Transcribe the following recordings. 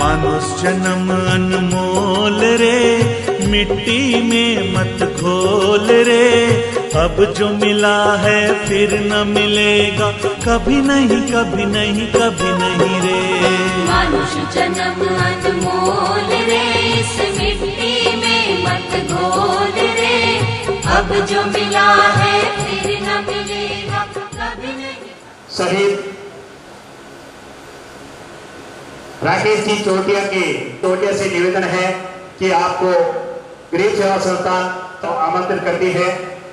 मानुष जन्म अनमोल रे, मिट्टी में मत घोल रे। अब जो मिला है फिर न मिलेगा, कभी नहीं कभी नहीं कभी नहीं रे। मानुष जन्म अनमोल रे, इस मिट्टी में मत घोल रे। अब जो मिला है फिर न मिलेगा, कभी नहीं। शहीद राकेश जी चोटिया से निवेदन है कि आपको गरीब सेवा संस्थान तो आमंत्रित करती है।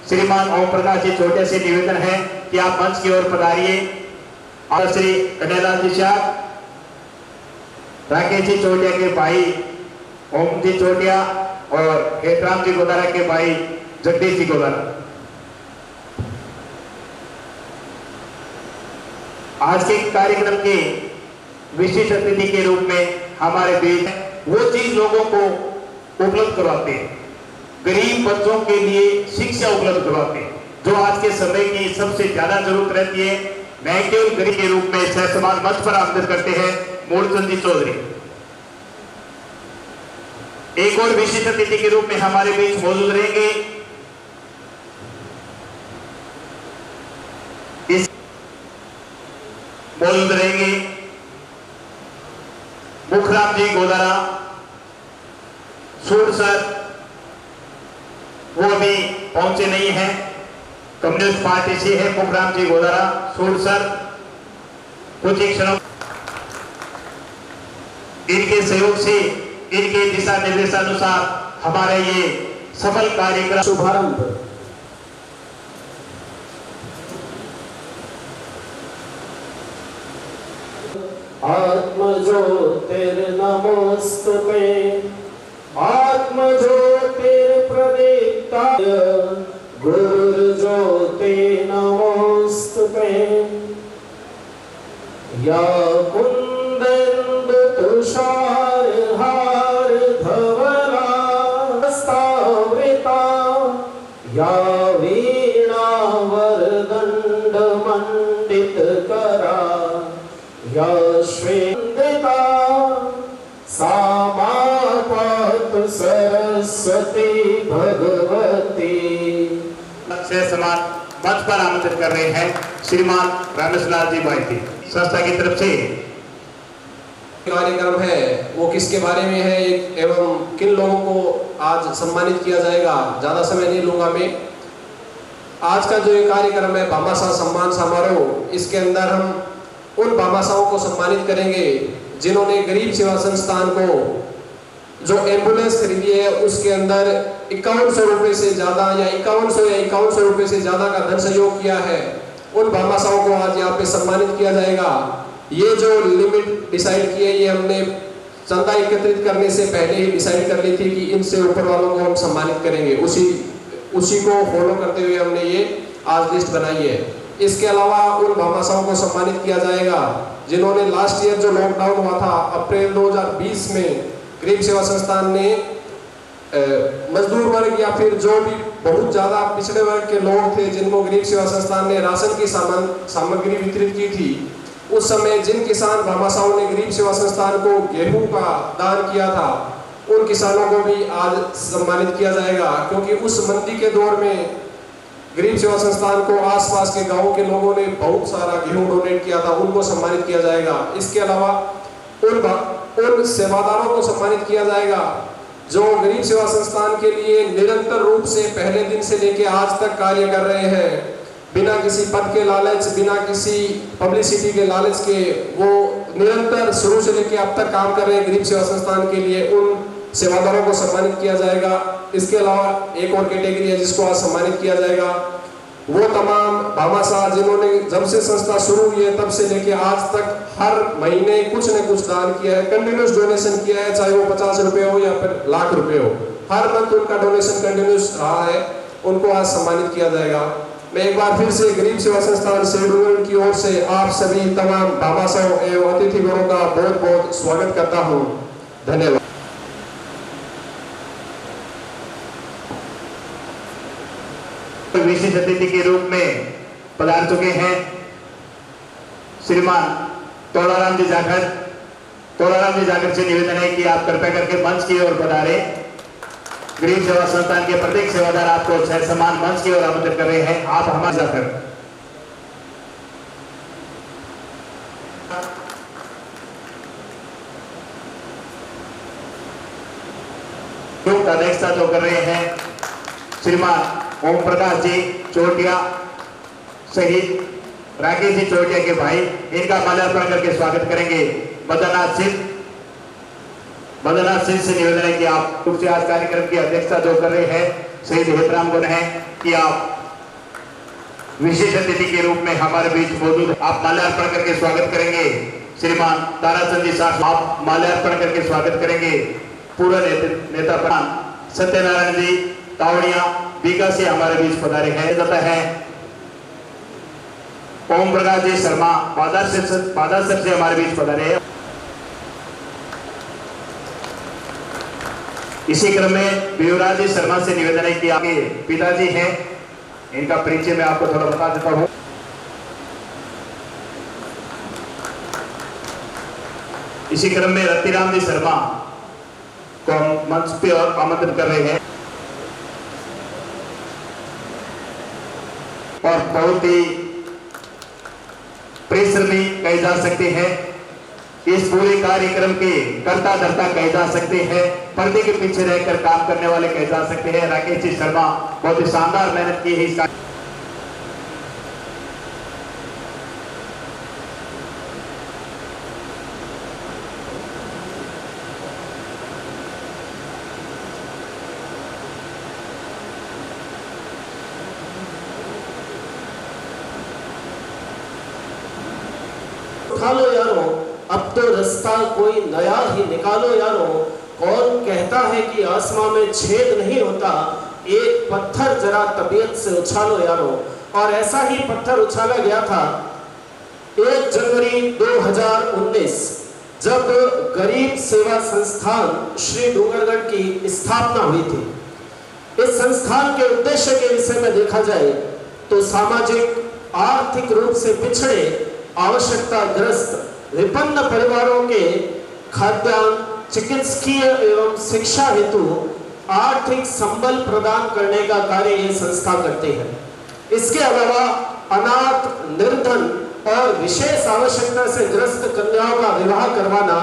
श्रीमान ओम प्रकाश जी चोटिया से निवेदन है कि आप मंच की ओर पधारिए। और श्री कन्हैयालाल जी शाह, राकेश जी चोटिया के भाई ओम जी चोटिया और हेतराम जी गोदारा के भाई जगदीश जी गोदारा। आज के कार्यक्रम के विशिष्ट अतिथि के रूप में हमारे बीच वो चीज लोगों को उपलब्ध करवाते हैं, गरीब बच्चों के लिए शिक्षा उपलब्ध करवाते हैं, जो आज के समय की सबसे ज्यादा जरूरत रहती है। मैं केवल गरीब के रूप में सहसमान मंच पर आमंत्रित करते हैं मूलचंद जी चौधरी। एक और विशिष्ट अतिथि के रूप में हमारे बीच मौजूद रहेंगे मुखराम जी गोदारा सूर सर, वो अभी पहुंचे नहीं हैं, कम्युनिस्ट पार्टी से है मुखराम जी गोदारा सूर सर। कुछ ही क्षणों इनके सहयोग से, इनके दिशा निर्देशानुसार हमारे ये सफल कार्यक्रम शुभारंभ। आत्म ज्योतिर्नमोस्तुते, आत्म ज्योतिर्प्रदीप्ताय, गुरुर्ज्योति नमोस्तुते। या कुंदेन्दु तुषार हार धवला हस्तावृता, या वीणा वरदंड मंडित करा, या श्वेता सा माता सरस्वती भगवती। से समान मंच पर आमंत्रित कर रहे हैं श्रीमान रमेश लाल जी भाई संस्था की तरफ से। कार्यक्रम है वो किसके बारे में है एवं किन लोगों को आज सम्मानित किया जाएगा, ज्यादा समय नहीं लूंगा मैं। आज का जो ये कार्यक्रम है भामाशाह सम्मान समारोह, इसके अंदर हम उन भामाशाहों को सम्मानित करेंगे जिन्होंने गरीब सेवा संस्थान को जो एम्बुलेंस खरीदी है उसके अंदर 5100 रुपए से ज्यादा या 5100 रुपए से ज्यादा का धन सहयोग किया है। उन भामाशाहों को आज यहाँ पे सम्मानित किया जाएगा। ये जो लिमिट डिसाइड की है ये हमने चंदा एकत्रित करने से पहले ही डिसाइड कर ली थी कि इनसे ऊपर वालों को हम सम्मानित करेंगे। उसी को फॉलो करते हुए हमने ये आज लिस्ट बनाई है। इसके अलावा उन भामाशाहों को सम्मानित किया जाएगा जिन्होंने लास्ट ईयर जो लॉकडाउन हुआ था अप्रैल 2020 में गरीब सेवा संस्थान ने मजदूर वर्ग या फिर जो भी बहुत ज्यादा पिछड़े वर्ग के लोग थे जिनको गरीब सेवा संस्थान ने राशन की सामग्री वितरित की थी, उस समय जिन किसान भामाशाहों ने गरीब सेवा संस्थान को गेहूं का दान किया था उन किसानों को भी आज सम्मानित किया जाएगा। क्योंकि उस मंदी के दौर में गरीब सेवा संस्थान को आसपास के गांवों के लोगों ने बहुत सारा गेहूं डोनेट किया था, उनको सम्मानित किया जाएगा। इसके अलावा उन सेवादारों को सम्मानित किया जाएगा जो गरीब सेवा संस्थान के लिए निरंतर रूप से पहले दिन से लेकर आज तक कार्य कर रहे हैं, बिना किसी पद के लालच, बिना किसी पब्लिसिटी के लालच के वो निरंतर शुरू से लेकर अब तक काम कर रहे हैं गरीब सेवा संस्थान के लिए। उन सेवादारों को सम्मानित किया जाएगा। इसके अलावा एक और कैटेगरी है जिसको आज सम्मानित किया जाएगा, वो तमाम भामाशाह जिन्होंने जब से संस्था शुरू हुई है तब से लेके आज तक हर महीने कुछ न कुछ दान किया है, कंटिन्यूस डोनेशन किया है, चाहे वो 50 रुपए हो या फिर लाख रुपए हो, हर मंथ उनका डोनेशन कंटिन्यूस रहा है, उनको आज सम्मानित किया जाएगा। मैं एक बार फिर से गरीब सेवा संस्थान शेरडुंगरी की ओर से आप सभी तमाम भामाशाहों एवं अतिथिगणों का बहुत बहुत स्वागत करता हूँ। धन्यवाद। विशिष्ट अतिथि के रूप में पधार चुके हैं श्रीमान तोड़ाराम जी जाखड़, तोराराम जी जाकर से निवेदन है कि आप कृपया करके मंच की ओर पधारे। गरीब सेवा संस्थान के प्रत्येक सेवादार आपको सह सम्मान मंच की ओर आमंत्रित कर रहे हैं। आप हमारे जाकर का अध्यक्षता जो कर रहे हैं श्रीमान ओम प्रकाश जी चोटिया सहित राकेश जी चोटिया के भाई, इनका माल्यार्पण करके स्वागत करेंगे। बद्रीनाथ सिंह से निवेदन है कि आप रूप से आज कार्यक्रम की अध्यक्षता जो कर रहे हैं शहीद हेतराम गुण है कि आप विशेष अतिथि के रूप में हमारे बीच मौजूद हैं। आप माल्यार्पण करके स्वागत करेंगे। श्रीमान ताराचंद जी साहब आप माल्यार्पण करके स्वागत करेंगे। पूर्व नेता प्रधान सत्यनारायण जी तावड़िया बीका से हमारे बीच पधारे हैं। जाता है ओम प्रकाश जी शर्मा बादासर से हमारे बीच पधारे हैं। इसी क्रम में युवराज जी शर्मा से निवेदन है कि आपके पिताजी हैं, इनका परिचय मैं आपको थोड़ा बता देता हूं। इसी क्रम में रतिराम जी शर्मा को हम मंच पे और आमंत्रित कर रहे हैं और बहुत ही परिश्रमी कहे जा सकते हैं। इस पूरे कार्यक्रम के कर्ता धर्ता कहे जा सकते हैं, पर्दे के पीछे रहकर काम करने वाले कहे जा सकते हैं। राकेश जी शर्मा बहुत ही शानदार मेहनत की है इसका। उठा लो यारो अब तो रास्ता कोई नया ही निकालो यारो। कौन कहता है कि आसमां में छेद नहीं होता, एक पत्थर जरा तबीयत से उछालो यारो। और ऐसा ही पत्थर उछाला गया था 1 जनवरी 2019 जब गरीब सेवा संस्थान श्री डूंगरगढ़ की स्थापना हुई थी। इस संस्थान के उद्देश्य के विषय में देखा जाए तो सामाजिक आर्थिक रूप से पिछड़े आवश्यकताग्रस्त विपन्न परिवारों के खाद्यान्न चिकित्सकीय एवं शिक्षा हेतु आर्थिक संबल प्रदान करने का कार्य ये संस्था करती है। इसके अलावा अनाथ निर्धन और विशेष आवश्यकता से ग्रस्त कन्याओं का विवाह करवाना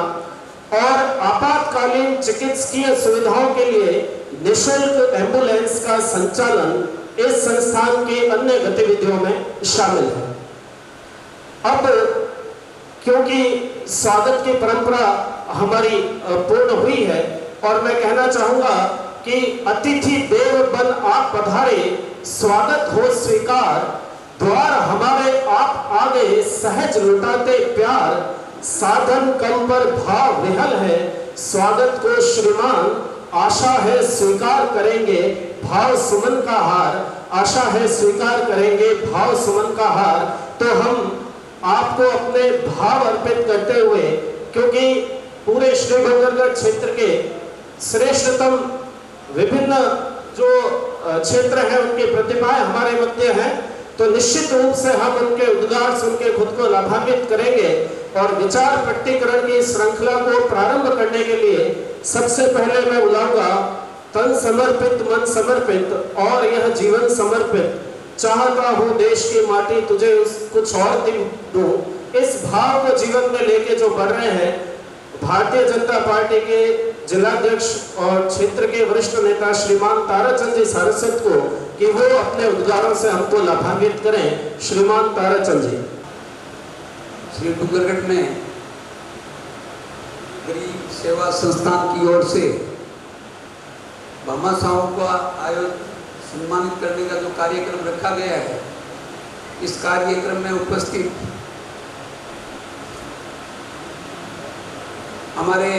और आपातकालीन चिकित्सकीय सुविधाओं के लिए निःशुल्क एम्बुलेंस का संचालन इस संस्थान की अन्य गतिविधियों में शामिल है। अब क्योंकि स्वागत की परंपरा हमारी पूर्ण हुई है और मैं कहना चाहूंगा कि अतिथि देव बन आप पधारे, स्वागत हो स्वीकार, द्वार हमारे आप आगे सहज लुटाते प्यार, साधन कम पर भाव विहल है, स्वागत को श्रीमान आशा है स्वीकार करेंगे भाव सुमन का हार, आशा है स्वीकार करेंगे भाव सुमन का हार। तो हम आपको अपने भाव अर्पित करते हुए, क्योंकि पूरे श्री डूंगरगढ़ क्षेत्र के श्रेष्ठतम विभिन्न जो क्षेत्र हैं उनकी प्रतिभाएं हमारे मध्य हैं, तो निश्चित रूप से हम उनके उद्गार सुन के खुद को लाभान्वित करेंगे। और विचार प्रकटीकरण की श्रृंखला को प्रारंभ करने के लिए सबसे पहले मैं बुलाऊंगा तन समर्पित मन समर्पित और यह जीवन समर्पित, चाहता हूं देश की माटी तुझे कुछ और दूं, इस भाव को जीवन में लेके जो बढ़ रहे हैं भारतीय जनता पार्टी के जिलाध्यक्ष और क्षेत्र के वरिष्ठ नेता श्रीमान ताराचंद जी सारस्वत को, कि वो अपने उद्गारों से हमको लाभान्वित करें। श्रीमान ताराचंद जी। श्री डूंगरगढ़ में गरीब सेवा संस्थान की ओर से भामाशाहों को सम्मानित करने का जो कार्यक्रम रखा गया है, इस कार्यक्रम में उपस्थित हमारे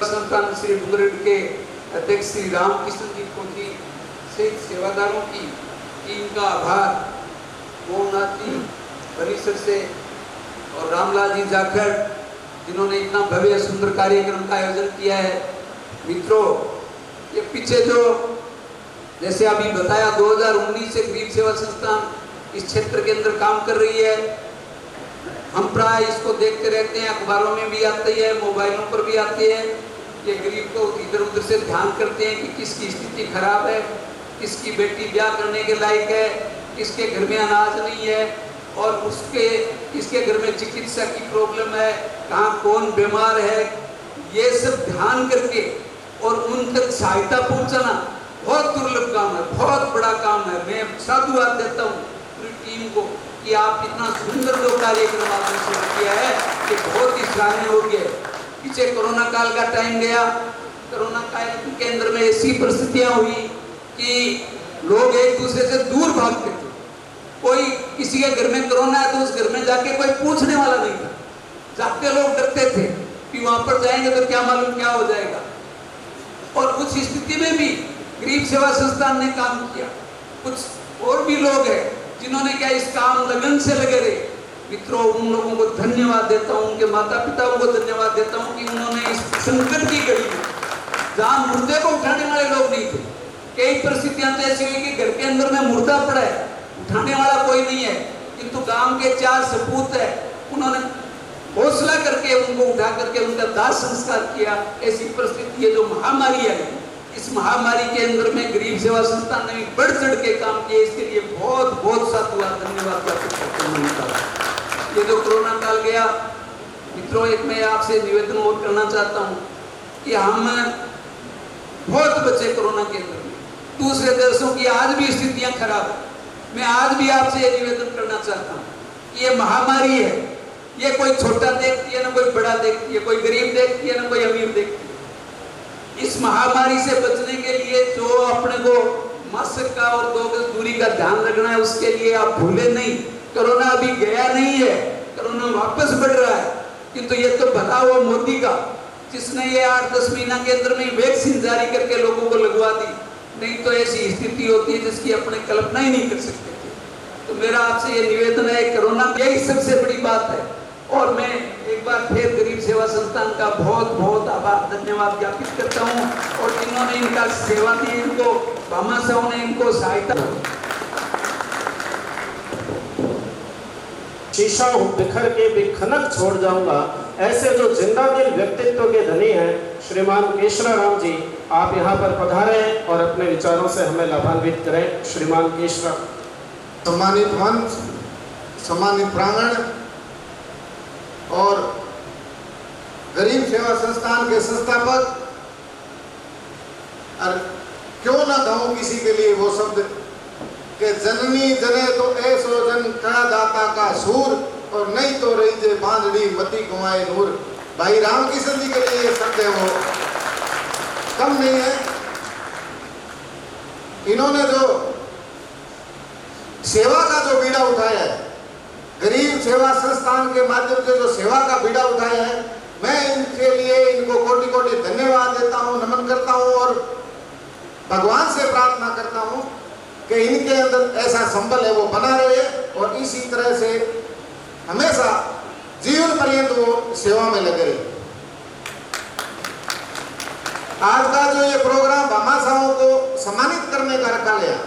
संस्थान श्री डूंगरगढ़ के अध्यक्ष श्री रामकृष्ण जी को की सहित सेवादारों की टीम का आभार, मोहनाथ जी परिसर से और रामलाल जी जाखड़ जिन्होंने इतना भव्य सुंदर कार्यक्रम का आयोजन किया है। मित्रों, ये पीछे जो जैसे अभी बताया 2019 से गरीब सेवा संस्थान इस क्षेत्र के अंदर काम कर रही है। हम प्राय इसको देखते रहते हैं, अखबारों में भी आती है, मोबाइलों पर भी आती है। ये गरीब को इधर उधर से ध्यान करते हैं कि किसकी स्थिति खराब है, किसकी बेटी ब्याह करने के लायक है, किसके घर में अनाज नहीं है, और किसके घर में चिकित्सा की प्रॉब्लम है, कहाँ कौन बीमार है, ये सब ध्यान करके और उन तक सहायता पहुंचाना बहुत दुर्लभ काम है, बहुत बड़ा काम है। मैं साधुवाद देता हूँ पूरी टीम को कि आप इतना सुंदर जो कार्यक्रम आपने शुरू किया है, ये बहुत ही सराहनीय हो गया। पीछे कोरोना काल का टाइम गया, कोरोना काल के अंदर में ऐसी परिस्थितियां हुई कि लोग एक दूसरे से दूर भागते थे। कोई किसी के घर में कोरोना है तो उस घर में जाके कोई पूछने वाला नहीं था, जाते लोग डरते थे कि वहां पर जाएंगे तो क्या मालूम क्या हो जाएगा। और उस स्थिति में भी गरीब सेवा संस्थान ने काम किया। कुछ और भी लोग हैं जिन्होंने क्या इस काम लगन से लगे रहे। मित्रों, उन लोगों को धन्यवाद देता हूँ, उनके माता पिताओं को धन्यवाद देता हूँ कि उन्होंने इस संकट की घड़ी में, जहाँ मुर्दे को उठाने वाले लोग नहीं थे, कई परिस्थितियां तो ऐसी हुई कि घर के अंदर में मुर्दा पड़ा है, उठाने वाला कोई नहीं है, किंतु गांव के 4 सपूत है, उन्होंने हौसला करके उनको उठा करके उनका दाह संस्कार किया। ऐसी परिस्थिति है जो महामारी है, इस महामारी के अंदर में गरीब सेवा संस्थान ने भी बढ़ चढ़ के काम किए। इसके लिए बहुत बहुत साधुवाद, धन्यवाद ज्ञापित करता हूं। ये जो कोरोना काल गया, मित्रों, एक मैं आपसे निवेदन और करना चाहता हूँ कि हम बहुत बचे कोरोना के अंदर में। दूसरे देशों की आज भी स्थितियां खराब है। मैं आज भी आपसे ये निवेदन करना चाहता हूँ कि ये महामारी है, ये कोई छोटा देखती है ना कोई बड़ा देखती है, कोई गरीब देखती है ना कोई अमीर देखती है। इस महामारी से बचने के लिए जो अपने को मास्क का और 2 गज दूरी का ध्यान रखना है, उसके लिए आप भूले नहीं। कोरोना अभी गया नहीं है, कोरोना वापस बढ़ रहा है, किंतु ये तो भला हुआ मोदी का, जिसने ये 8-10 महीना के अंदर में वैक्सीन जारी करके लोगों को लगवा दी। नहीं तो ऐसी स्थिति होती है जिसकी अपने कल्पना ही नहीं कर सकते थे। तो मेरा आपसे ये निवेदन है, कोरोना यही सबसे बड़ी बात है। और मैं एक बार फिर गरीब सेवा संस्थान का बहुत बहुत आभार, धन्यवाद ज्ञापित करता हूँ। और जिन्होंने इनका सेवा दी, इनको भामा साहब ने इनको सहायता। शीशा हूँ बिखर के भी खनक छोड़ जाऊंगा, ऐसे जो जिंदा दिल व्यक्तित्व के धनी हैं श्रीमान केशरा राम जी, आप यहाँ पर पधारें और अपने विचारों से हमें लाभान्वित करें। श्रीमान केशरा। सम्मानित मंच, सम्मानित प्रांगण और गरीब सेवा संस्थान के संस्थापक, और क्यों ना कहूं किसी के लिए वो शब्द कि जननी जने तो ऐसो जन का दाता का सूर, और नहीं तो रही जे बांधड़ी मती कुमाए नूर। भाई रामकिशन जी के लिए ये शब्द है, वो कम नहीं है। इन्होंने जो सेवा का जो बीड़ा उठाया है, गरीब सेवा संस्थान के माध्यम से जो सेवा का बीड़ा उठाया है, मैं इनके लिए इनको कोटि कोटि धन्यवाद देता हूँ, नमन करता हूँ और भगवान से प्रार्थना करता हूँ कि इनके अंदर ऐसा संबल है वो बना रहे और इसी तरह से हमेशा जीवन पर्यंत वो सेवा में लगे रहे। आज का जो ये प्रोग्राम भामा साहू को सम्मानित करने का रखा गया,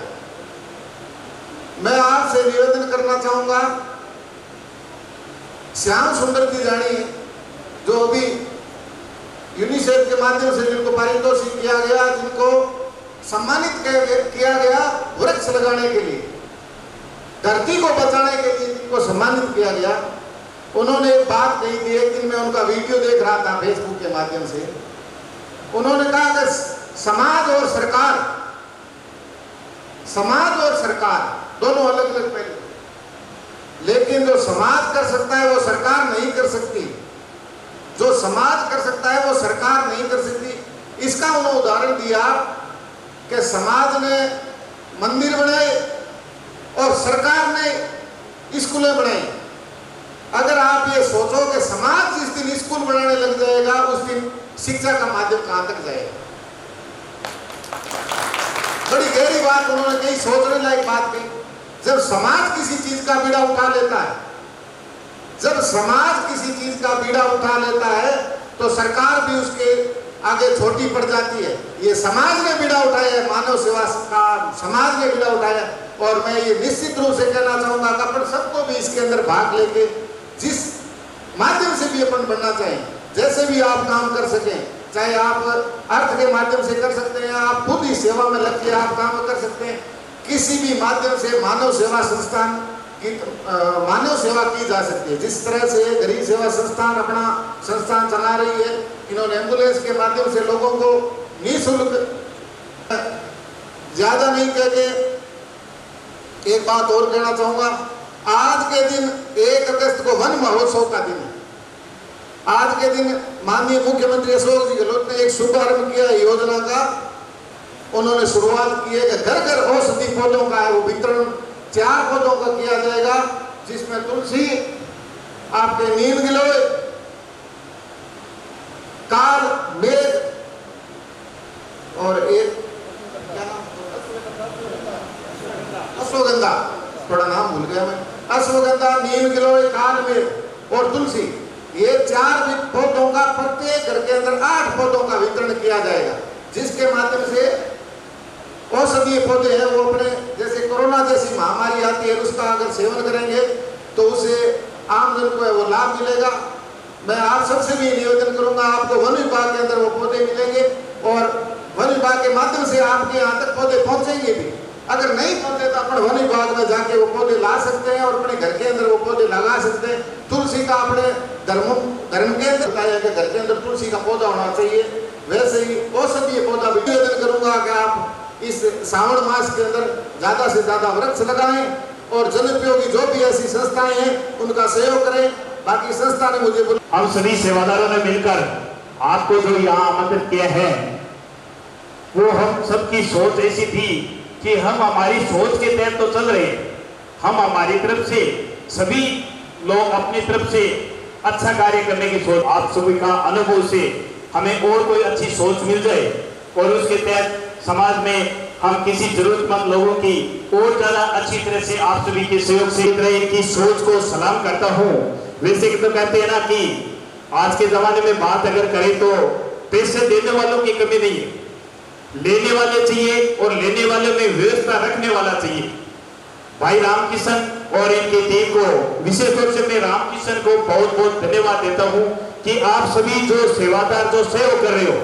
मैं आपसे निवेदन करना चाहूंगा, श्याम सुंदर जी जानी जो अभी यूनिसेफ के माध्यम से जिनको पारितोषिक किया गया, जिनको सम्मानित किया गया वृक्ष लगाने के लिए, धरती को बचाने के लिए जिनको सम्मानित किया गया, उन्होंने एक बात कही थी। एक दिन मैं उनका वीडियो देख रहा था फेसबुक के माध्यम से। उन्होंने कहा कि समाज और सरकार दोनों अलग अलग पहलू, लेकिन जो समाज कर सकता है वो सरकार नहीं कर सकती, जो समाज कर सकता है वो सरकार नहीं कर सकती। इसका उन्होंने उदाहरण दिया कि समाज ने मंदिर बनाए और सरकार ने स्कूलें बनाई। अगर आप ये सोचो कि समाज जिस दिन स्कूल बनाने लग जाएगा, उस दिन शिक्षा का माध्यम कहां तक जाएगा। बड़ी गहरी बात उन्होंने कही, सोचने लायक बात कही। जब समाज किसी चीज का बीड़ा उठा लेता है, जब समाज किसी चीज का बीड़ा उठा लेता है, तो सरकार भी उसके आगे छोटी पड़ जाती है। ये समाज ने बीड़ा उठाया है, मानव सेवा का समाज ने बीड़ा उठाया। और मैं ये निश्चित रूप से कहना चाहूंगा कि अपन सबको भी इसके अंदर भाग लेके जिस माध्यम से भी अपन बनना चाहें, जैसे भी आप काम कर सकें, चाहे आप अर्थ के माध्यम से कर सकते हैं, आप खुद ही सेवा में लग के आप काम कर सकते हैं, किसी भी माध्यम से मानव सेवा संस्थान की मानव सेवा की जा सकती है। जिस तरह से गरीब सेवा संस्थान अपना संस्थान चला रही है, इन्होंने एम्बुलेंस के माध्यम से लोगों को निःशुल्क, ज्यादा नहीं कह के एक बात और कहना चाहूंगा, आज के दिन 1 अगस्त को वन महोत्सव का दिन है। आज के दिन माननीय मुख्यमंत्री अशोक जी गहलोत ने एक शुभारंभ किया योजना का, उन्होंने शुरुआत की है कि घर घर औषधि पौधों का है वो वितरण 4 पौधों का किया जाएगा, जिसमें तुलसी, आपके नीम गिलोय, काल, मेघ और एक अश्वगंधा, थोड़ा नाम भूल गया मैं, अश्वगंधा, नीम गिलोय, काल, मेघ और तुलसी, ये 4 पौधों का प्रत्येक घर के अंदर 8 पौधों का वितरण किया जाएगा, जिसके माध्यम से औषधीय पौधे हैं वो अपने, जैसे कोरोना जैसी महामारी आती है उसका अगर सेवन करेंगे तो उसे आमजन को है वो लाभ मिलेगा। मैं आप सबसे भी निवेदन करूंगा, आपको वन विभाग के अंदर वो पौधे मिलेंगे और वन विभाग के माध्यम से आपके यहाँ तक पौधे पहुंचेंगे भी। अगर नहीं पहुंचे तो अपने वन विभाग में जाके वो पौधे ला सकते हैं और अपने घर के अंदर वो पौधे लगा सकते हैं। तुलसी का अपने धर्म के अंदर बताया कि घर के अंदर तुलसी का पौधा होना चाहिए, वैसे ही औषधीय पौधा भी निवेदन करूंगा कि आप इस श्रावण मास के अंदर ज्यादा से ज्यादा वृक्ष लगाएं और जनोपयोगी जो भी ऐसी संस्थाएं हैं उनका सहयोग करें। बाकी संस्था ने मुझे हम सभी सेवादारों ने मिलकर आपको जो यहाँ आमंत्रित किया है, वो हम सबकी सोच ऐसी थी कि हम हमारी सोच के तहत तो चल रहे हैं, हम हमारी तरफ से सभी लोग अपनी तरफ से अच्छा कार्य करने की सोच, आप सभी का अनुभव से हमें और कोई अच्छी सोच मिल जाए और उसके तहत समाज में हम किसी जरूरतमंद लोगों की और ज्यादा अच्छी तरह से आप सभी के सहयोग से की सोच को सलाम करता हूँ। वैसे कि तो कहते हैं ना कि आज के जमाने में बात अगर करें तो पैसे देने वालों की कमी नहीं है, लेने वाले चाहिए और लेने वालों में व्यवस्था रखने वाला चाहिए। भाई रामकिशन और इनकी टीम को विशेष रूप से मैं रामकिशन को बहुत बहुत धन्यवाद देता हूं कि आप सभी जो सेवादार जो सहयोग कर रहे हो,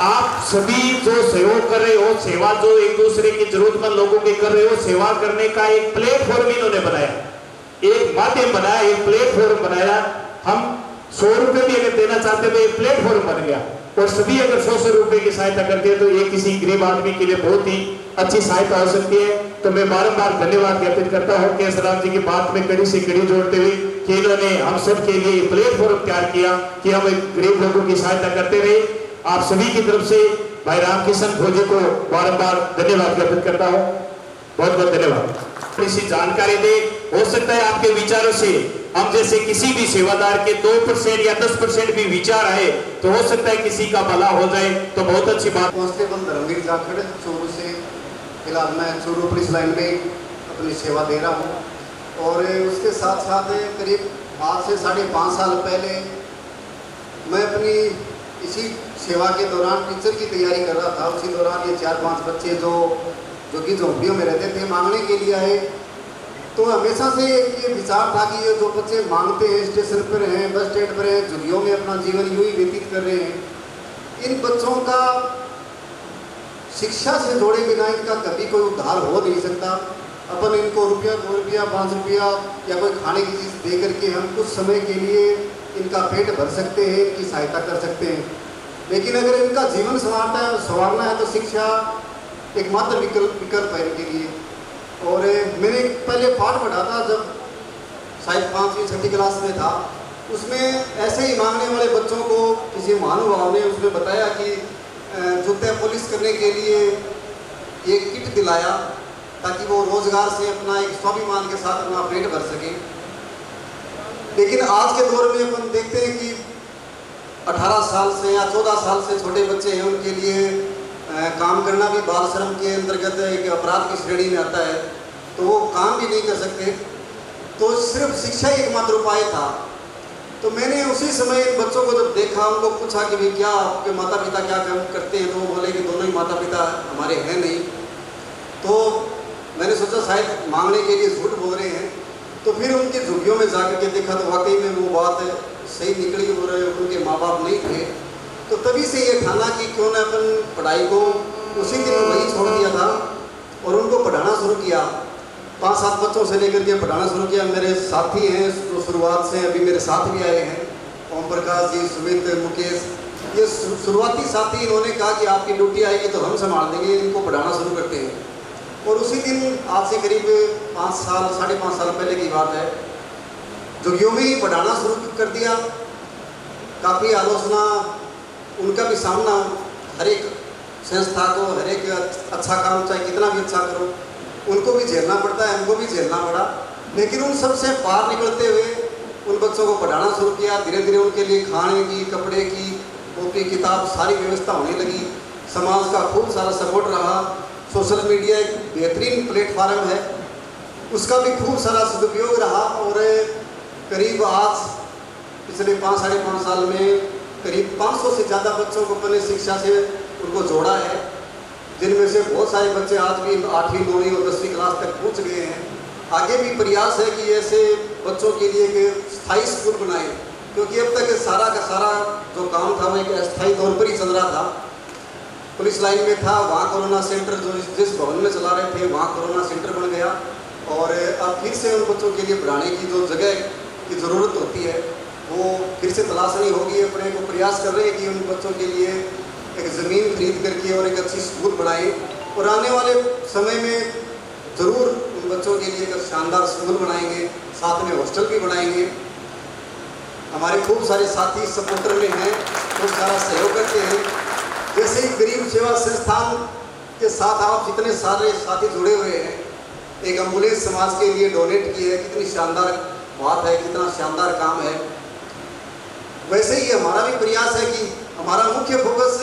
आप सभी जो सहयोग कर रहे हो, सेवा जो एक दूसरे की जरूरतमंद लोगों की कर रहे हो, सेवा करने का एक प्लेटफॉर्म इन्होंने बनाया, एक माध्यम बनाया, एक प्लेटफॉर्म बनाया। हम 100 रुपए भी अगर देना चाहते तो एक प्लेटफॉर्म बन गया और सभी अगर 100 रुपए की सहायता करते हैं तो ये किसी गरीब आदमी के लिए बहुत ही अच्छी सहायता हो सकती है। तो मैं बारंबार धन्यवाद ज्ञापित करता हूँ केशराम जी की बात में कड़ी से कड़ी जोड़ते हुए कि इन्होंने हम सब के लिए प्लेटफॉर्म तैयार किया कि हम गरीब लोगों की सहायता करते रहे। आप सभी की तरफ से भाई रामकिशन भोजी को बारंबार धन्यवाद ज्ञापित करता हूँ, बहुत बहुत धन्यवाद। इसी जानकारी दे, हो सकता है आपके विचारों से हम जैसे किसी भी सेवादार के 2% या 10% भी विचार आए तो हो सकता है किसी का भला हो जाए, तो बहुत अच्छी बात। कांस्टेबल धर्मवीर जाखड़ चूरू से, फिलहाल मैं चूरू पुलिस लाइन में अपनी सेवा दे रहा हूँ और उसके साथ साथ करीब आज से 5.5 साल पहले मैं अपनी इसी सेवा के दौरान टीचर की तैयारी कर रहा था। उसी दौरान ये 4-5 बच्चे जो कि झोंपड़ियों में रहते थे मांगने के लिए आए, तो हमेशा से ये विचार था कि ये जो बच्चे मांगते हैं, स्टेशन पर हैं, बस स्टैंड पर हैं, झुग्गियों में अपना जीवन यूं ही व्यतीत कर रहे हैं, इन बच्चों का शिक्षा से जोड़े बिना इनका कभी कोई उद्धार हो नहीं सकता। अपन इनको ₹1, ₹2, ₹5 या कोई खाने की चीज़ दे करके हम कुछ समय के लिए इनका पेट भर सकते हैं, इनकी सहायता कर सकते हैं, लेकिन अगर इनका जीवन संवारना है तो शिक्षा एकमात्र विकल्प है इनके लिए। और मैंने पहले पाठ पढ़ा था जब शायद 5वीं-6वीं क्लास में था, उसमें ऐसे ही मांगने वाले बच्चों को किसी महानुभाव ने उसमें बताया कि जूते पॉलिश करने के लिए एक किट दिलाया ताकि वो रोजगार से अपना एक स्वाभिमान के साथ अपना पेट भर सके। लेकिन आज के दौर में अपन देखते हैं कि 18 साल से या 14 साल से छोटे बच्चे हैं, उनके लिए काम करना भी बाल श्रम के अंतर्गत एक अपराध की श्रेणी में आता है, तो वो काम भी नहीं कर सकते। तो सिर्फ शिक्षा ही एकमात्र उपाय था। तो मैंने उसी समय इन बच्चों को जब देखा, उनको पूछा कि भाई क्या आपके माता पिता क्या काम करते हैं, तो वो बोले कि दोनों ही माता पिता हमारे हैं नहीं। तो मैंने सोचा शायद मांगने के लिए झूठ बोल रहे हैं, तो फिर उनकी झुग्गियों में जाकर के देखा तो वाकई में वो बात सही निकली और उनके माँ बाप नहीं थे। तो तभी से ये ठाना कि क्यों ना अपन पढ़ाई को उसी दिन वही छोड़ दिया था और उनको पढ़ाना शुरू किया। 5-7 बच्चों से लेकर के पढ़ाना शुरू किया। मेरे साथी हैं जो शुरुआत से अभी मेरे साथ भी आए हैं, ओम प्रकाश जी, सुमित, मुकेश, ये शुरुआती साथी। इन्होंने कहा कि आपकी ड्यूटी आएगी तो हम संभाल देंगे, इनको पढ़ाना शुरू करते हैं। और उसी दिन आज से करीब 5 साल 5.5 साल पहले की बात है, झुग्गियों में ही पढ़ाना शुरू कर दिया। काफ़ी आलोचना उनका भी सामना, हर एक संस्था को, हर एक अच्छा काम चाहे कितना भी अच्छा करो उनको भी झेलना पड़ता है, हमको भी झेलना पड़ा। लेकिन उन सब से पार निकलते हुए उन बच्चों को पढ़ाना शुरू किया। धीरे धीरे उनके लिए खाने की, कपड़े की, कॉपी किताब सारी व्यवस्था होने लगी। समाज का खूब सारा सपोर्ट रहा। सोशल मीडिया एक बेहतरीन प्लेटफार्म है, उसका भी खूब सारा सदुपयोग रहा। और करीब आज पिछले 5-5.5 साल में करीब 500 से ज़्यादा बच्चों को अपने शिक्षा से उनको जोड़ा है, जिनमें से बहुत सारे बच्चे आज भी 8वीं 9वीं और 10वीं क्लास तक पहुंच गए हैं। आगे भी प्रयास है कि ऐसे बच्चों के लिए एक स्थायी स्कूल बनाए, क्योंकि अब तक सारा का सारा जो काम था वो एक अस्थायी तौर पर ही चल रहा था। पुलिस लाइन में था, वहाँ कोरोना सेंटर जो जिस भवन में चला रहे थे वहाँ कोरोना सेंटर बन गया। और अब फिर से उन बच्चों के लिए पढ़ाने की जो जगह की ज़रूरत होती है वो फिर से तलाशनी होगी। अपने को प्रयास कर रहे हैं कि उन बच्चों के लिए एक ज़मीन खरीद करके और एक अच्छी स्कूल बनाएं। और आने वाले समय में ज़रूर उन बच्चों के लिए एक शानदार स्कूल बनाएंगे, साथ में हॉस्टल भी बनाएंगे। हमारे खूब सारे साथी सपोर्टर में हैं, खूब सारा सहयोग करते हैं। जैसे ही गरीब सेवा संस्थान के साथ आप जितने सारे साथी जुड़े हुए हैं, एक एम्बुलेंस समाज के लिए डोनेट की है, कितनी शानदार बात है, कितना शानदार काम है। वैसे ही हमारा भी प्रयास है कि हमारा मुख्य फोकस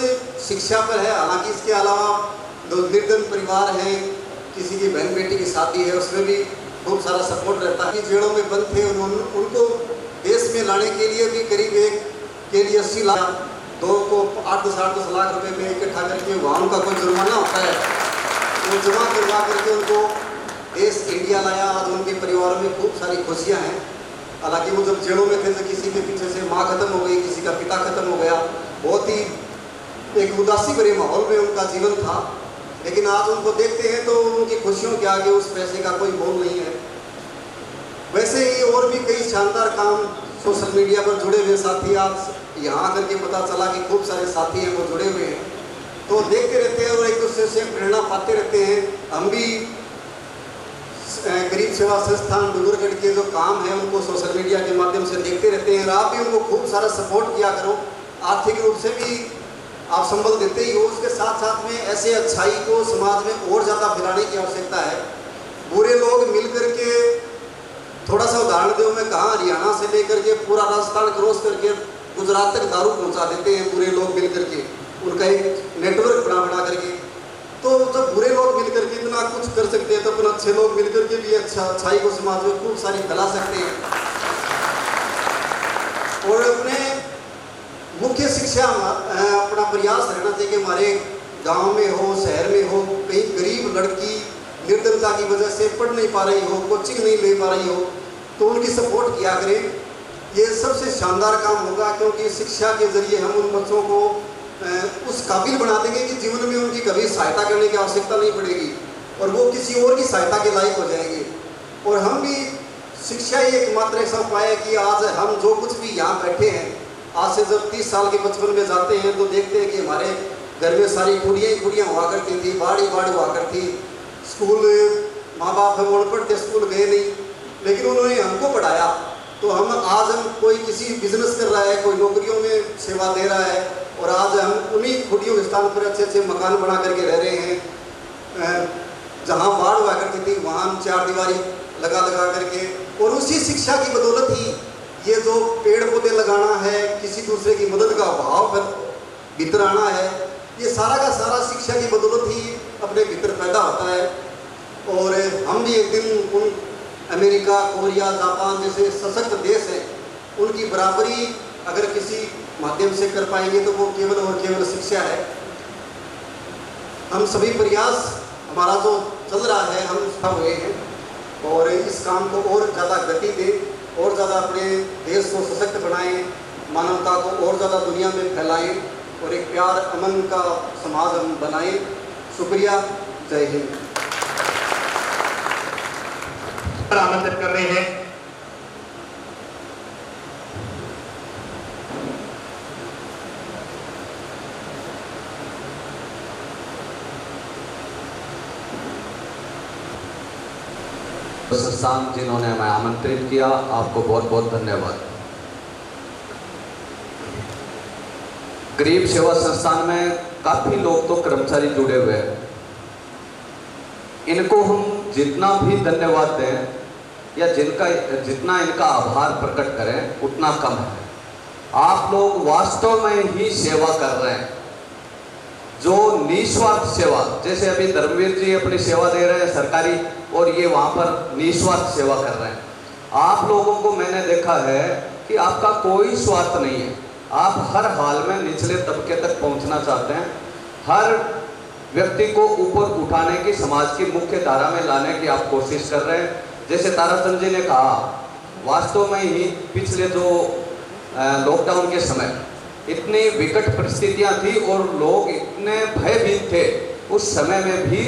शिक्षा पर है। हालांकि इसके अलावा जो निर्धन परिवार हैं, किसी की बहन बेटी की शादी है, उसमें भी खूब सारा सपोर्ट रहता है। जेलों में बंद थे उनको देश में लाने के लिए भी करीब एक के लिए 80 लाख, 2 को 8-10 लाख रुपए में इकट्ठा करके वहाँ उनका कोई जुर्माना होता है वो जमा करवा करके उनको देश इंडिया लाया। आज उनके परिवार में खूब सारी खुशियाँ हैं। हालांकि वो जब जेलों में थे तो किसी के पीछे से माँ खत्म हो गई, किसी का पिता खत्म हो गया, बहुत ही एक उदासी भरे माहौल में उनका जीवन था। लेकिन आज उनको देखते हैं तो उनकी खुशियों के आगे उस पैसे का कोई मोल नहीं है। वैसे ही और भी कई शानदार काम सोशल मीडिया पर जुड़े हुए साथी, आज यहाँ आकर के पता चला कि खूब सारे साथी हैं वो जुड़े हुए हैं, तो देखते रहते हैं और एक दूसरे से प्रेरणा पाते रहते हैं। हम भी गरीब सेवा संस्थान डूंगरगढ़ के जो काम है उनको सोशल मीडिया के माध्यम से देखते रहते हैं। आप भी उनको खूब सारा सपोर्ट किया करो, आर्थिक रूप से भी आप संबल देते ही हो। उसके साथ साथ में ऐसे अच्छाई को समाज में और ज़्यादा फैलाने की आवश्यकता है। बुरे लोग मिल करके, थोड़ा सा उदाहरण दूँ मैं, कहाँ हरियाणा से लेकर के पूरा राजस्थान क्रॉस करके गुजरात तक दारू पहुँचा देते हैं बुरे लोग मिल करके, उनका एक नेटवर्क बना करके। तो जब बुरे लोग मिलकर के इतना कुछ कर सकते हैं तो अपन अच्छे लोग मिलकर के भी अच्छाई को समाज में खूब सारी फैला सकते हैं। और अपने मुख्य शिक्षा अपना प्रयास रहना चाहिए कि हमारे गांव में हो, शहर में हो, कहीं गरीब लड़की निर्धनता की वजह से पढ़ नहीं पा रही हो, कोचिंग नहीं ले पा रही हो, तो उनकी सपोर्ट किया करें। ये सबसे शानदार काम होगा, क्योंकि शिक्षा के जरिए हम उन बच्चों को उस काबिल बना देंगे कि जीवन में उनकी कभी सहायता करने की आवश्यकता नहीं पड़ेगी और वो किसी और की सहायता के लायक हो जाएंगे। और हम भी, शिक्षा ही एकमात्र ऐसा उपाय है कि आज हम जो कुछ भी यहाँ बैठे हैं, आज से जब 30 साल के बचपन में जाते हैं तो देखते हैं कि हमारे घर में सारी खुड़ियाँ ही खुड़ियाँ हुआ करती थी, बाढ़ हुआ करती। स्कूल माँ बाप हम अनपढ़ थे, स्कूल गए नहीं, लेकिन उन्होंने हमको पढ़ाया। तो हम कोई किसी बिजनेस कर रहा है, कोई नौकरियों में सेवा दे रहा है, और आज हम उन्हीं खुटियों के स्थान पर अच्छे अच्छे मकान बना करके रह रहे हैं। जहाँ बाढ़ हुआ करती थी वहाँ हम 4 दीवारी लगा करके, और उसी शिक्षा की बदौलत ही ये जो पेड़ पौधे लगाना है, किसी दूसरे की मदद का भाव भीतर आना है, ये सारा का सारा शिक्षा की बदौलत ही अपने भीतर पैदा होता है। और हम भी एक दिन उन अमेरिका, कोरिया, जापान जैसे सशक्त देश हैं, उनकी बराबरी अगर किसी माध्यम से कर पाएंगे तो वो केवल और केवल शिक्षा है। हम सभी प्रयास हमारा जो चल रहा है, हम सफल हुए हैं। और इस काम को और ज़्यादा गति दें और ज़्यादा अपने देश को सशक्त बनाएं, मानवता को और ज़्यादा दुनिया में फैलाएं और एक प्यार अमन का समाज हम बनाएं। शुक्रिया, जय हिंद। आमंत्रित कर रहे हैं संस्थान जिन्होंने हमें आमंत्रित किया, आपको बहुत बहुत धन्यवाद। गरीब सेवा संस्थान में काफी लोग तो कर्मचारी जुड़े हुए हैं, इनको हम जितना भी धन्यवाद दें या जितना इनका आभार प्रकट करें उतना कम है। आप लोग वास्तव में ही सेवा कर रहे हैं, जो निस्वार्थ सेवा, जैसे अभी धर्मवीर जी अपनी सेवा दे रहे हैं सरकारी, और ये वहाँ पर निस्वार्थ सेवा कर रहे हैं। आप लोगों को मैंने देखा है कि आपका कोई स्वार्थ नहीं है, आप हर हाल में निचले तबके तक पहुँचना चाहते हैं, हर व्यक्ति को ऊपर उठाने की, समाज की मुख्य धारा में लाने की आप कोशिश कर रहे हैं। जैसे ताराचंद जी ने कहा, वास्तव में ही पिछले जो लॉकडाउन के समय इतनी विकट परिस्थितियां थी और लोग इतने भयभीत थे, उस समय में भी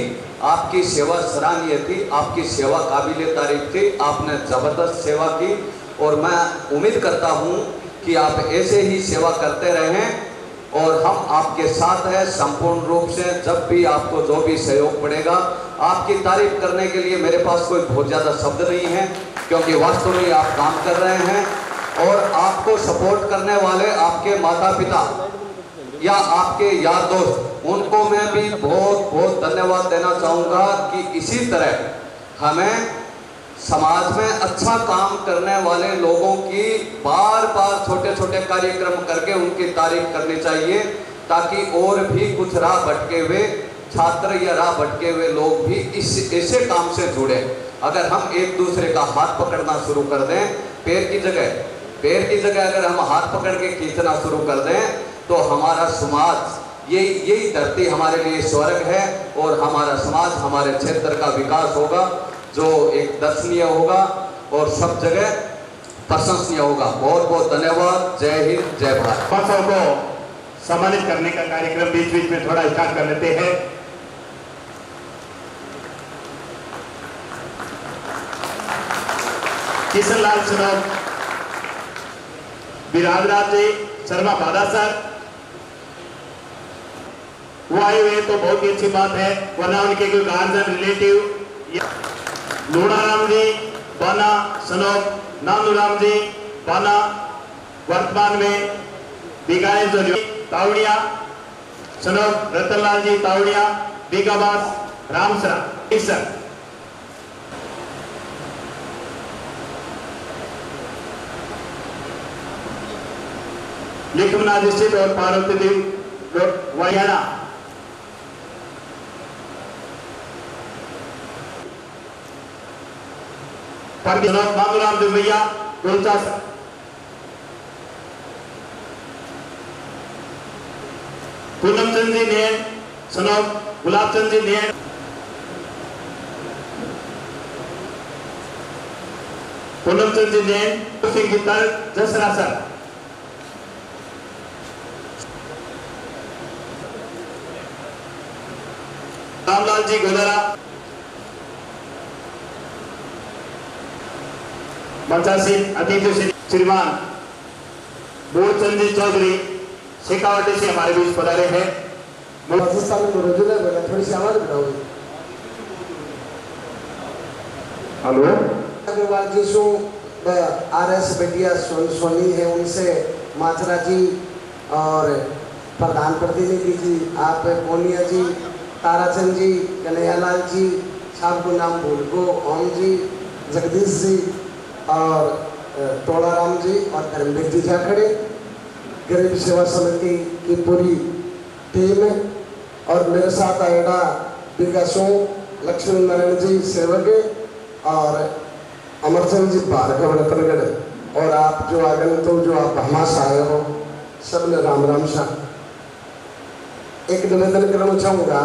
आपकी सेवा सराहनीय थी, आपकी सेवा काबिले तारीफ थी, आपने ज़बरदस्त सेवा की और मैं उम्मीद करता हूं कि आप ऐसे ही सेवा करते रहें और हम आपके साथ हैं संपूर्ण रूप से। जब भी आपको जो भी सहयोग पड़ेगा, आपकी तारीफ करने के लिए मेरे पास कोई बहुत ज़्यादा शब्द नहीं है, क्योंकि वास्तव में आप काम कर रहे हैं और आपको सपोर्ट करने वाले आपके माता पिता या आपके यार दोस्त, उनको मैं भी बहुत बहुत धन्यवाद देना चाहूँगा कि इसी तरह हमें समाज में अच्छा काम करने वाले लोगों की बार बार छोटे छोटे कार्यक्रम करके उनकी तारीफ करनी चाहिए, ताकि और भी कुछ राह भटके हुए छात्र या राह भटके हुए लोग भी इस ऐसे काम से जुड़े। अगर हम एक दूसरे का हाथ पकड़ना शुरू कर दें, पैर की जगह अगर हम हाथ पकड़ के खींचना शुरू कर दें, तो हमारा समाज, यही धरती हमारे लिए स्वर्ग है और हमारा समाज, हमारे क्षेत्र का विकास होगा जो एक दर्शनीय होगा और सब जगह प्रशंसनीय होगा। बहुत बहुत धन्यवाद। जय हिंद, जय भारत। महोत्सव को सम्मानित करने का कार्यक्रम बीच बीच में थोड़ा स्टार्ट कर लेते हैं। किशन लाल सनोर, विराजराज जी, शर्मा बादा सर, वो आए हुए तो बहुत ही अच्छी बात है, वरना उनके कोई गार्जियन रिलेटिव, लोढ़ाराम जी बाना सनोर, नानूराम जी बाना, वर्तमान में बिगाए जो तावड़िया सनोर, रतनलाल जी तावड़िया, बिगाबास, रामसरा सर, लिखमनाथ स्थित और पार्वती देव वायाना, मामूराम दुमैया गोलचा, पूनमचंद जी नैन सनोब, गुलाबचंद जी नैन, पूनमचंद जी नैन, सिंह गित्तर, जसरा सर, रामलाल जी गोदरा, मंचासी अतिथि श्रीमान बोरचंद जी चौधरी शेखावटी से हमारे बीच पधारे हैं। राजस्थान में रजुला बेटा थोड़ी सी आवाज बढ़ाओ। हेलो, अग्रवाल जी सो आरएस बेटिया सोनी है, उनसे माचरा जी और प्रधान प्रतिनिधि जी, आप कोनिया जी, ताराचंद जी, कन्हैयालाल जी, साहब को नाम भूल को, ओम जी, जगदीश जी और तोड़ाराम जी और धर्मवीर जी जा खड़े, गरीब सेवा समिति की पूरी टीम और मेरे साथ आएगा विकासों, लक्ष्मी नारायण जी सेवक और अमरचंद जी भार्गव रतनगढ़ और आप जो आगंतुक जो आप हमास आए हो, सब ने राम राम शाह। एक निवेदन करना चाहूँगा,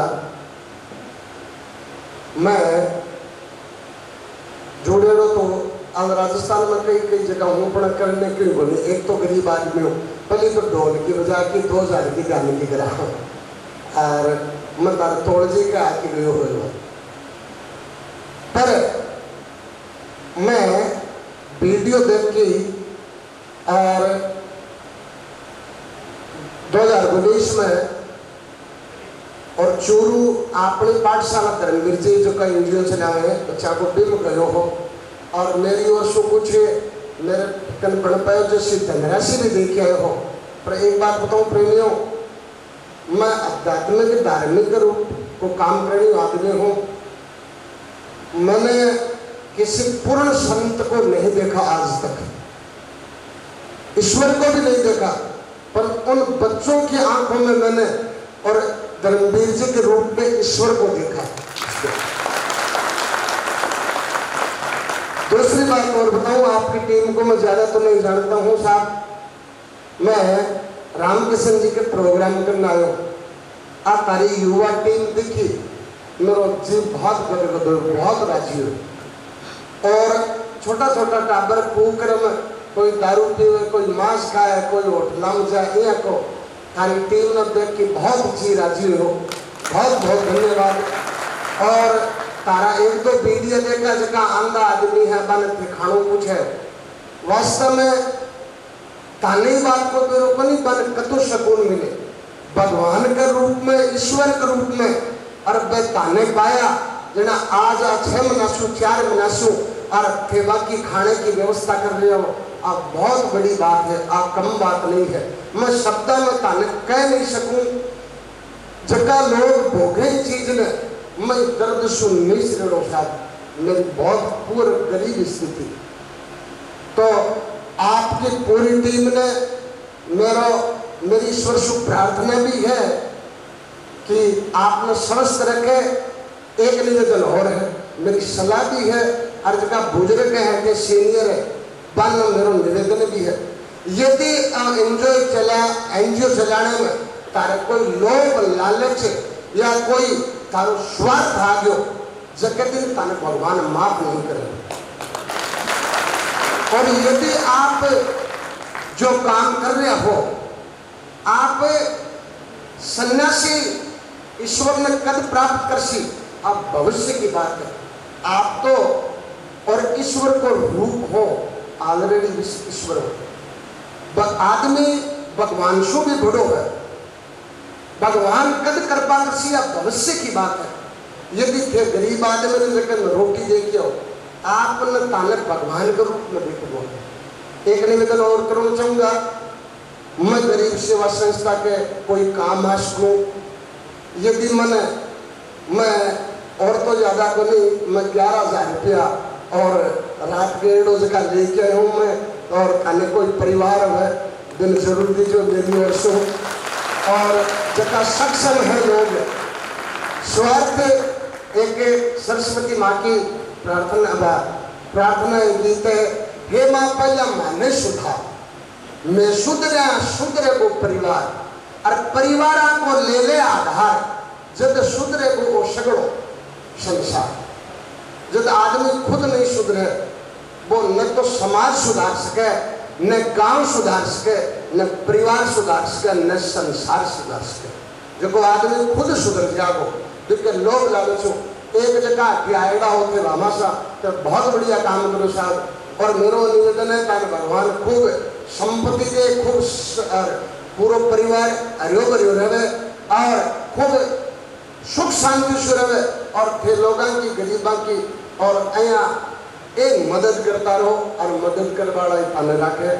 मैं जुड़े रहो तो अब राजस्थान में कई कई जगह हूँ पड़ा करने के बोले एक तो गरीब आदमी हूँ पहले तो ढोल की बजा के 2000 की गाने की करा और मैं तार तोड़ जी का आके गयो हो पर मैं वीडियो देख के और 2019 में और चूरू अपनी पाठशाला धर्मवीर जी जो का एनजीओ चलाए हैं बच्चा को बिल्कुल गयो हो और मेरी ओर से कुछ मेरे कन पढ़ पाए जैसे धनराशि भी देखे आए हो। पर एक बात बताऊं प्रेमियों, मैं आध्यात्मिक धार्मिक रूप को काम करने आदमी हूँ। मैंने किसी पूर्ण संत को नहीं देखा आज तक, ईश्वर को भी नहीं देखा, पर उन बच्चों की आंखों में मैंने और धर्मवीर जी के रूप में ईश्वर को देखा। दूसरी बात और बताऊं, आपकी टीम को मैं ज्यादा तो नहीं जानता हूं साहब, मैं रामकिशन जी के प्रोग्राम करना आयो, आप तारी युवा टीम देखी मेरा जी बहुत बहुत राजी हो और छोटा छोटा टाबर कुकर में कोई दारू पीवे, कोई मांस खाए, कोई होटल में जाए, यहाँ को तारी टीम ने देख के बहुत जी राजी हो, बहुत बहुत धन्यवाद। और तारा एक दो वीडियो देखा जगह आंधा आदमी है बन खाणो कुछ है, वास्तव में तानी बात को मेरे को नहीं बन कतु सकून मिले भगवान के रूप में, ईश्वर के रूप में, और बे ताने पाया जना आज 6 महीना 4 महीना और खेबा की खाने की व्यवस्था कर रहे हो, आप बहुत बड़ी बात है, आप कम बात नहीं है। मैं शब्द में ताने कह नहीं सकूं, जगह लोग भोगे चीज ने मैं दर्द सुन नहीं सको साहब, मेरी बहुत पूरी गरीब स्थिति। तो आपकी पूरी टीम ने मेरी ईश्वर से प्रार्थना भी है कि आपने स्वस्थ रखे। एक निवेदन और है, मेरी सलाह भी है, और जगह बुजुर्ग है कि सीनियर है बन मेरा निवेदन भी है, यदि एनजीओ चलाने में तारे कोई लोभ लालच या कोई तारो स्वार्थ आ गयो जगह दिन ताने भगवान माफ नहीं करेंगे। और यदि आप जो काम कर रहे हो, आप सन्यासी ईश्वर ने कद प्राप्त कर सी, आप भविष्य की बात है, आप तो और ईश्वर को रूप हो, ऑलरेडी ईश्वर हो। आदमी भगवान से भी बड़ो है, भगवान कद कृपा कर सी, आप भविष्य की बात है। यदि थे गरीब आदमी ने लेकर रोटी देखियो, आपने ताने भगवान के रूप में देखो। एक निवेदन और करना चाहूंगा, मैं गरीब सेवा संस्था के कोई काम हास करूं, यदि मैं और तो ज्यादा को नहीं, मैं 11,000 रुपया और रात के 1 जगह लेके आया हूँ मैं, और खाने कोई परिवार है दिन जरूर दीजिए मेरी ओर से। और जगह सक्षम है लोग, स्वार्थ एक सरस्वती माँ की प्रार्थना गीत है, हे माँ पहला मैंने सुधा, मैं सुधरे को परिवार, और परिवार को ले आधार, जब सुधरे को सगड़ो संसार। जब आदमी खुद नहीं सुधरे, वो न तो समाज सुधार सके, न गांव सुधार सके, न परिवार सुधार सके, न संसार सुधार सके। जो आदमी खुद सुधर जाओ, जिसके लोग लालच एक जगह आएगा होते भामाशा तो बहुत बढ़िया काम करो साहब। और मेरा निवेदन है ताकि भगवान खूब संपत्ति दे, खूब पूरा परिवार हरियो भरियो रहे और खूब सुख शांति से रहे, और फिर लोगों की गरीबों की और यहाँ एक मदद करता रहो, और मदद कर वाला पाने रखे।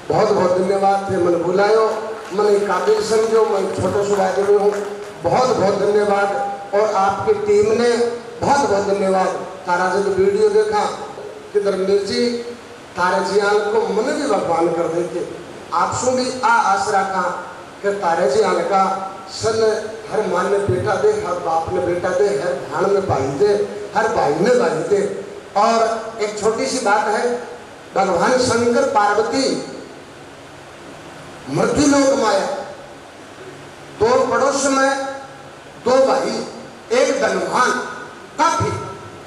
बहुत बहुत धन्यवाद थे, मैंने बुलायो, मैंने काबिल समझो, मैं छोटे से आदमी हूँ, बहुत बहुत धन्यवाद। और आपकी टीम ने बहुत बहुत धन्यवाद। तारा जब वीडियो देखा कि धर्मवीर जी तारे जी आल को मन भी भगवान कर देते, आपसों भी आस रखा कि तारे जी आल का सन हर माँ ने बेटा दे, हर बाप ने बेटा दे, हर भाण ने भाई दे, हर भाई ने भाई दे। और एक छोटी सी बात है, भगवान शंकर पार्वती मृत्यु लोक माया, 2 पड़ोस में 2 भाई, एक धनवान, काफी।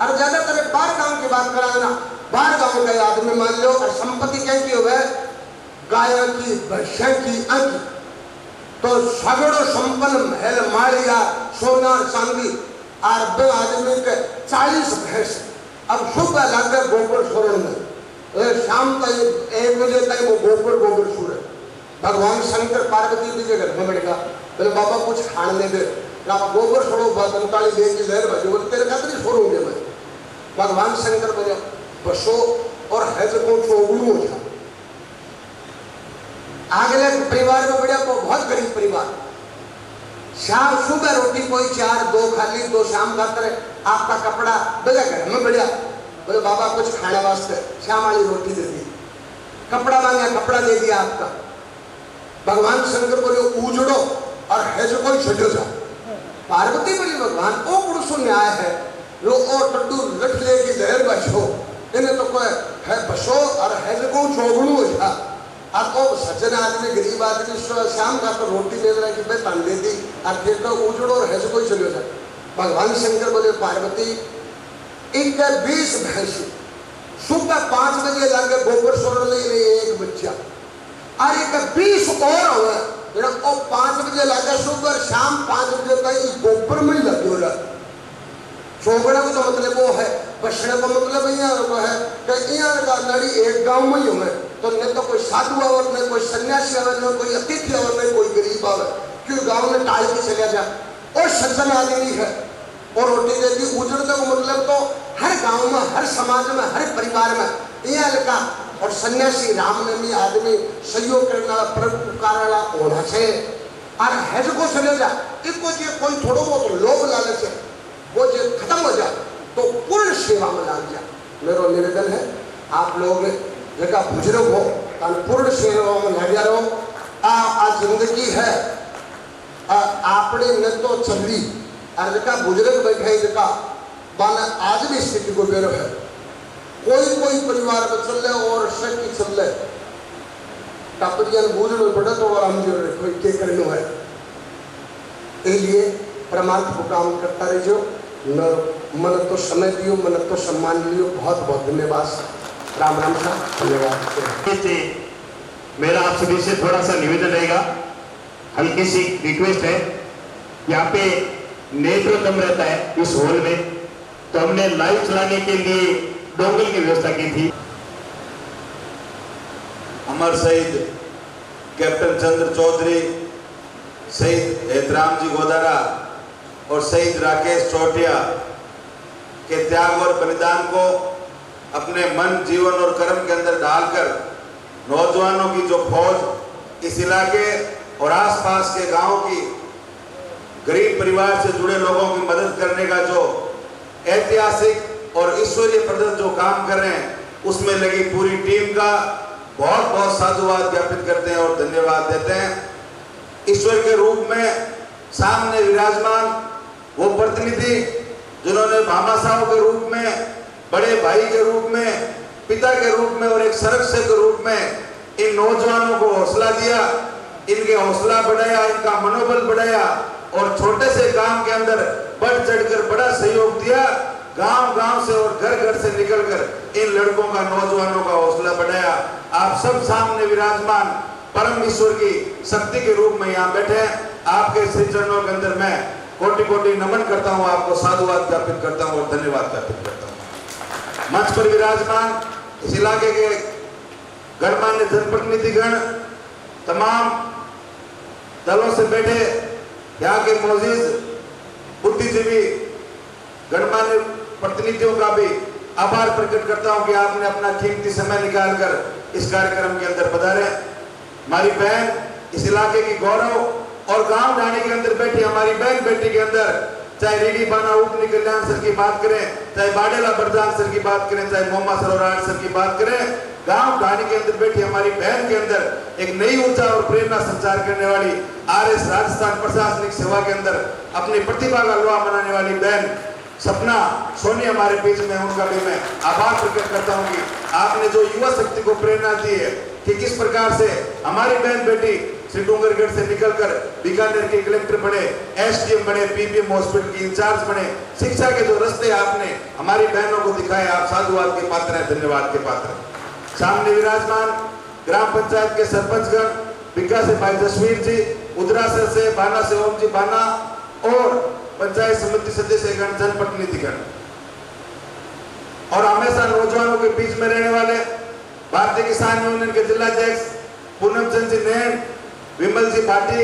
और ज्यादातर 12 काम की बात कराना, बाहर गांव का आदमी मान लो और संपत्ति कैसी हो गाय की भैंस की अंक तो सगड़ो संपन्न महल माड़िया सोना चांदी और दो आदमी के 40 भैंस। अब सुबह लग गए गोबर सोरण में, शाम तक 1 बजे तक वो गोबर सूर भगवान शंकर पार्वती जी के घर में बैठा बोले बाबा कुछ खाने दे गोबर छोड़ो 45 दिन की लहर बजे बोले तेरे खातिर नहीं छोड़ूंगे मैं। भगवान शंकर बोले बसो और हैज को चोगड़ू हो जा। अगले परिवार में बढ़िया को बहुत गरीब परिवार, शाम सुबह रोटी कोई 4 2 खाली 2 शाम खाते रहे, आपका कपड़ा बजा घर में बढ़िया बोले बाबा कुछ खाने वास्ते शाम वाली रोटी दे दी, कपड़ा मांगा कपड़ा दे दिया आपका। भगवान शंकर बोले उजड़ो और हैज कोई छो जा। पार्वती बोली भगवान ओ पुरुष न्याय है लो और टड्डू लठ लेके लहर बचो इन्हें तो कोई है बसो और हैज को चोगड़ू हो जा। और तो सज्जन आदमी गरीब आदमी शाम का तो रोटी ले रहा है कि भाई तन दे दी और फिर तो उजड़ो और हैज कोई चलो जा। भगवान शंकर बोले पार्वती एक 20 भैंस सुबह 5 बजे लगे गोबर सोड़ ले एक बच्चा और एक 20 और हुआ मेरा ओ 5 बजे लगा सुबह शाम 5 बजे तक गोबर में ही लगे हो रहा। चोगड़ा को तो मतलब वो है, बछड़े का मतलब यहाँ है कि यहाँ का लड़ी एक गांव में ही हो तो न तो कोई साधु आवर न कोई सन्यासी आवर न कोई अतिथि आवर न कोई गरीब आवर, क्यों गांव में टाल के चला जा और सज्जन आदमी है और रोटी दे दी। उजड़ने को मतलब तो हर गांव में हर समाज में हर परिवार में यहाँ लगा और सन्यासी रामनवमी आदमी सहयोग करने वाला प्रभु पुकारने वाला होना चाहिए। और हैज को चले जा इसको जो कोई थोड़ा बहुत लोभ लालच है वो जो खत्म हो जाए तो पूर्ण सेवा में लाग जाए। मेरा निवेदन है आप लोग जगह बुजुर्ग हो पूर्ण सेवा में लगा रहो। आज जिंदगी है आपने न तो चली और जगह बुजुर्ग बैठे जगह बाना आज भी स्थिति को बेरो है कोई परिवार में चल रहे और शक्ति चल रहे टापरियान बुजुर्ग पड़े तो और हम जो कोई के करने है इसलिए परमार्थ को काम करता रहियो। न मन तो समय दियो मन तो सम्मान लियो। बहुत बहुत धन्यवाद। राम राम का धन्यवाद। मेरा आप सभी से थोड़ा सा निवेदन रहेगा, हल्की सी रिक्वेस्ट है। यहाँ पे नेत्र कम रहता है इस हॉल में तो हमने लाइव चलाने के लिए डोंगल की व्यवस्था की थी। अमर शहीद कैप्टन चंद्र चौधरी, शहीद हेतराम जी गोदारा और शहीद राकेश चौटिया के त्याग और बलिदान को अपने मन जीवन और कर्म के अंदर डालकर नौजवानों की जो फौज इस इलाके और आसपास के गांव की गरीब परिवार से जुड़े लोगों की मदद करने का जो ऐतिहासिक और ईश्वरीय प्रदत्त जो काम कर रहे हैं उसमें लगी पूरी टीम का बहुत बहुत साधुवाद ज्ञापित करते हैं और धन्यवाद देते हैं। ईश्वर के रूप में सामने विराजमान वो प्रतिनिधि जिन्होंने भामा साहब के रूप में, बड़े भाई के रूप में, पिता के रूप में और एक संरक्षक के रूप में इन नौजवानों को हौसला दिया, इनके हौसला बढ़ाया, इनका मनोबल बढ़ाया और छोटे से काम के अंदर बढ़ चढ़कर बड़ा सहयोग दिया। गांव-गांव से और घर-घर से निकलकर इन लड़कों का, नौजवानों का हौसला बढ़ाया। आप सब सामने विराजमान परम ईश्वर की शक्ति के रूप में यहाँ बैठे हैं। आपके श्री चरणों के अंदर मैं कोटि-कोटि नमन करता हूँ, आपको साधुवाद ज्ञापित करता हूँ और धन्यवाद ज्ञापित करता हूँ। मंच पर विराजमान इस इलाके के गणमान्य जनप्रतिनिधिगण, तमाम दलों से बैठे यहाँ के मौजूद बुद्धिजीवी गणमान्य प्रतिनिधियों का भी आभार प्रकट करता हूं कि आपने अपना कीमती समय निकालकर इस कार्यक्रम के अंदर पधारे। हमारी बहन इस इलाके की गौरव और गांव ढाणी के अंदर बैठी हमारी बहन बेटी के अंदर, चाहे रीडी बाना उपनी कल्याण सर की बात करें, चाहे बाडेला बरदान सर की बात करें, चाहे मोमा सरोराट सर की बात करें, गांव ढाणी के अंदर बैठी हमारी बहन के अंदर एक नई ऊर्जा और प्रेरणा संचार करने वाली, आरएस राजस्थान प्रशासनिक सेवा के अंदर अपनी प्रतिभा का लोहा बनाने वाली बहन सपना सोनी हमारे बीच में, उनका भी मैं आभार प्रकट करता हूं कि आपने जो युवा शक्ति को प्रेरणा दी है कि किस प्रकार से हमारी बहन बेटी श्री डूंगरगढ़ से निकलकर बीकानेर के कलेक्टर बने, एसडीएम बने, पीबीएम हॉस्पिटल की इंचार्ज बने। शिक्षा के जो रास्ते आपने हमारी बहनों को दिखाए, आप साधुवाद के पात्र हैं, धन्यवाद के पात्र हैं। सामने विराजमान ग्राम पंचायत के सरपंचगण, बिक्का से भाई जसवीर जी, उदरासर से बाना से ओम जी बाना और पंचायत समिति सदस्यगण, जनप्रतिनिधिगण और हमेशा नौजवानों के बीच में रहने वाले भारतीय किसान यूनियन के जिलाध्यक्ष पूनम चंद जी नैन, विमल जी भाटी,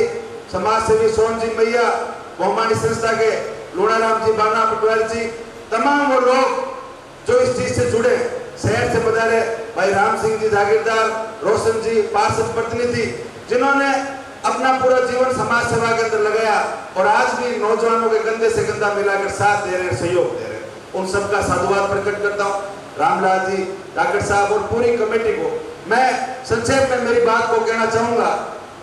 समाज सेवी सोन जी मैया, बहुमानी संस्था के लूणाराम जी बाना पटवारी जी, तमाम वो लोग जो इस चीज से जुड़े, शहर से पधारे भाई राम सिंह जी जागीरदार, रोशन जी, पार्षद प्रतिनिधि, जिन्होंने अपना पूरा जीवन समाज सेवा के अंदर लगाया और आज भी नौजवानों के कंधे से कंधा मिलाकर साथ दे रहे, सहयोग दे रहे, उन सबका साधुवाद प्रकट करता हूँ। रामलाल जी, डॉक्टर साहब और पूरी कमेटी को मैं संक्षेप में मेरी बात को कहना चाहूंगा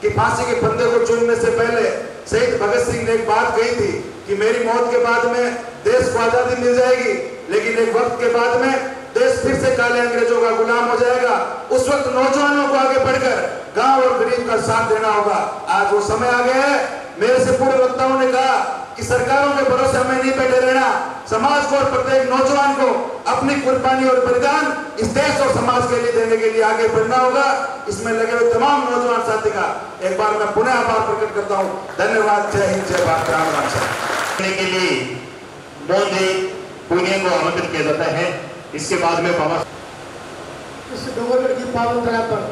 कि फांसी के फंदे को चुनने से पहले शहीद भगत सिंह ने एक बात कही थी कि मेरी मौत के बाद में देश को आजादी मिल जाएगी, लेकिन एक वक्त के बाद में देश फिर से काले अंग्रेजों का गुलाम हो जाएगा। उस वक्त नौजवानों को आगे बढ़कर गांव और गरीब का साथ देना होगा। आज वो समय आ गया है। मेरे से पूर्व वक्ताओं ने कहा कि सरकारों के भरोसे हमें नहीं बैठे रहना, समाज को और प्रत्येक नौजवान को अपनी कुर्बानी और बलिदान इस देश और समाज के लिए देने के लिए आगे बढ़ना होगा। इसमें लगे हुए तमाम नौजवान साथी का एक बार मैं पुनः आभार प्रकट करता हूँ। धन्यवाद। जय हिंद, जय भारत। राम राम करने के लिए बोंदे पुणे को आमंत्रित किया जाता है। इसके बाद में बाबा इस डूंगरगढ़ की पावन धरा पर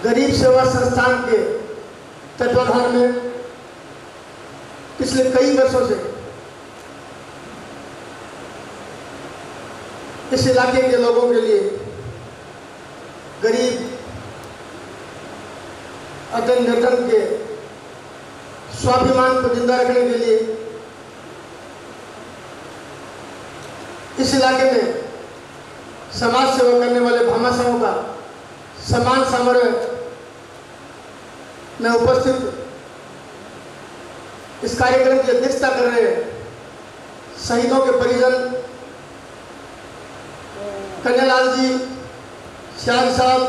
गरीब सेवा संस्थान के तत्वाधान में पिछले कई वर्षों से इस इलाके के लोगों के लिए गरीब अधन निर्धन के स्वाभिमान को जिंदा रखने के लिए इस इलाके में समाज सेवा करने वाले भामाशाहों का सम्मान समारोह में उपस्थित इस कार्यक्रम की अध्यक्षता कर रहे शहीदों के परिजन कन्यालाल जी, श्याम साहब,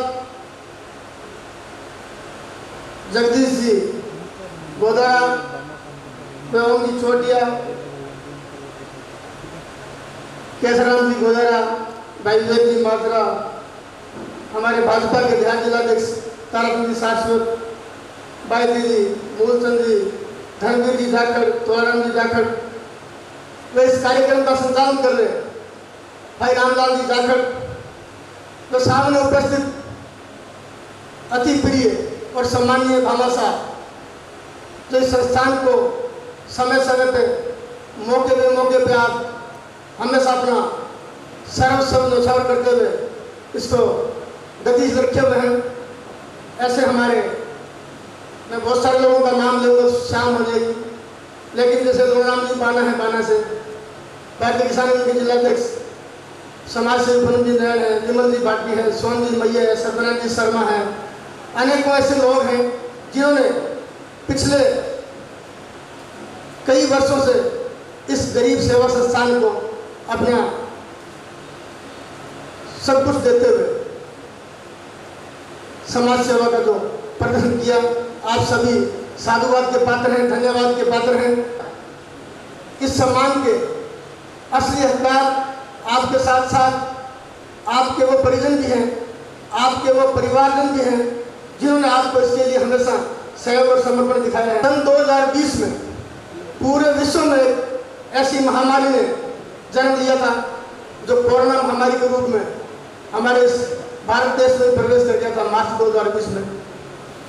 जगदीश जी गोदारा, ओम जी चोटिया, केसराम जी गोदारा, भाई विवेक जी मात्रा, हमारे भाजपा के ध्यान जिलाध्यक्ष ताराचंद जी शाश्वत, भाई दीदी मूलचंद जी, धनवीर जी जाखड़, तोराराम जी जाखड़, वे इस कार्यक्रम का संचालन कर रहे हैं। भाई रामलाल जी जाखड़, वे सामने उपस्थित अति प्रिय और सम्मानीय भामाशाह, जो इस संस्थान को समय समय पे मौके पे आप हमेशा अपना सर्वस्व न्यौछावर करते हुए इसको गति से रखे हुए हैं। ऐसे हमारे, मैं बहुत सारे लोगों का नाम लूँगा, शाम हो जाएगी, लेकिन जैसे लूणाराम जी बाना है, बाना से भारतीय किसान यूनियन के जिलाध्यक्ष समाज सेवी पूनम जी नैन है, विमल जी भाटी है, सोन जी मैया है, सत्यनारायण जी शर्मा है, अनेकों ऐसे लोग हैं जिन्होंने पिछले कई वर्षों से इस गरीब सेवा संस्थान को अपना सब कुछ देते हुए समाज सेवा का जो प्रदर्शन किया। आप सभी साधुवाद के पात्र हैं, धन्यवाद के पात्र हैं। इस सम्मान के असली हकदार आपके साथ साथ आपके वो परिजन भी हैं, आपके वो परिवारजन भी हैं, जिन्होंने आपको इसके लिए हमेशा सहयोग और समर्पण दिखाया है। सन 2020 में पूरे विश्व में ऐसी महामारी ने जन्म लिया था जो कोरोना महामारी के रूप में हमारे इस भारत देश में प्रवेश कर गया था मार्च 2020 में।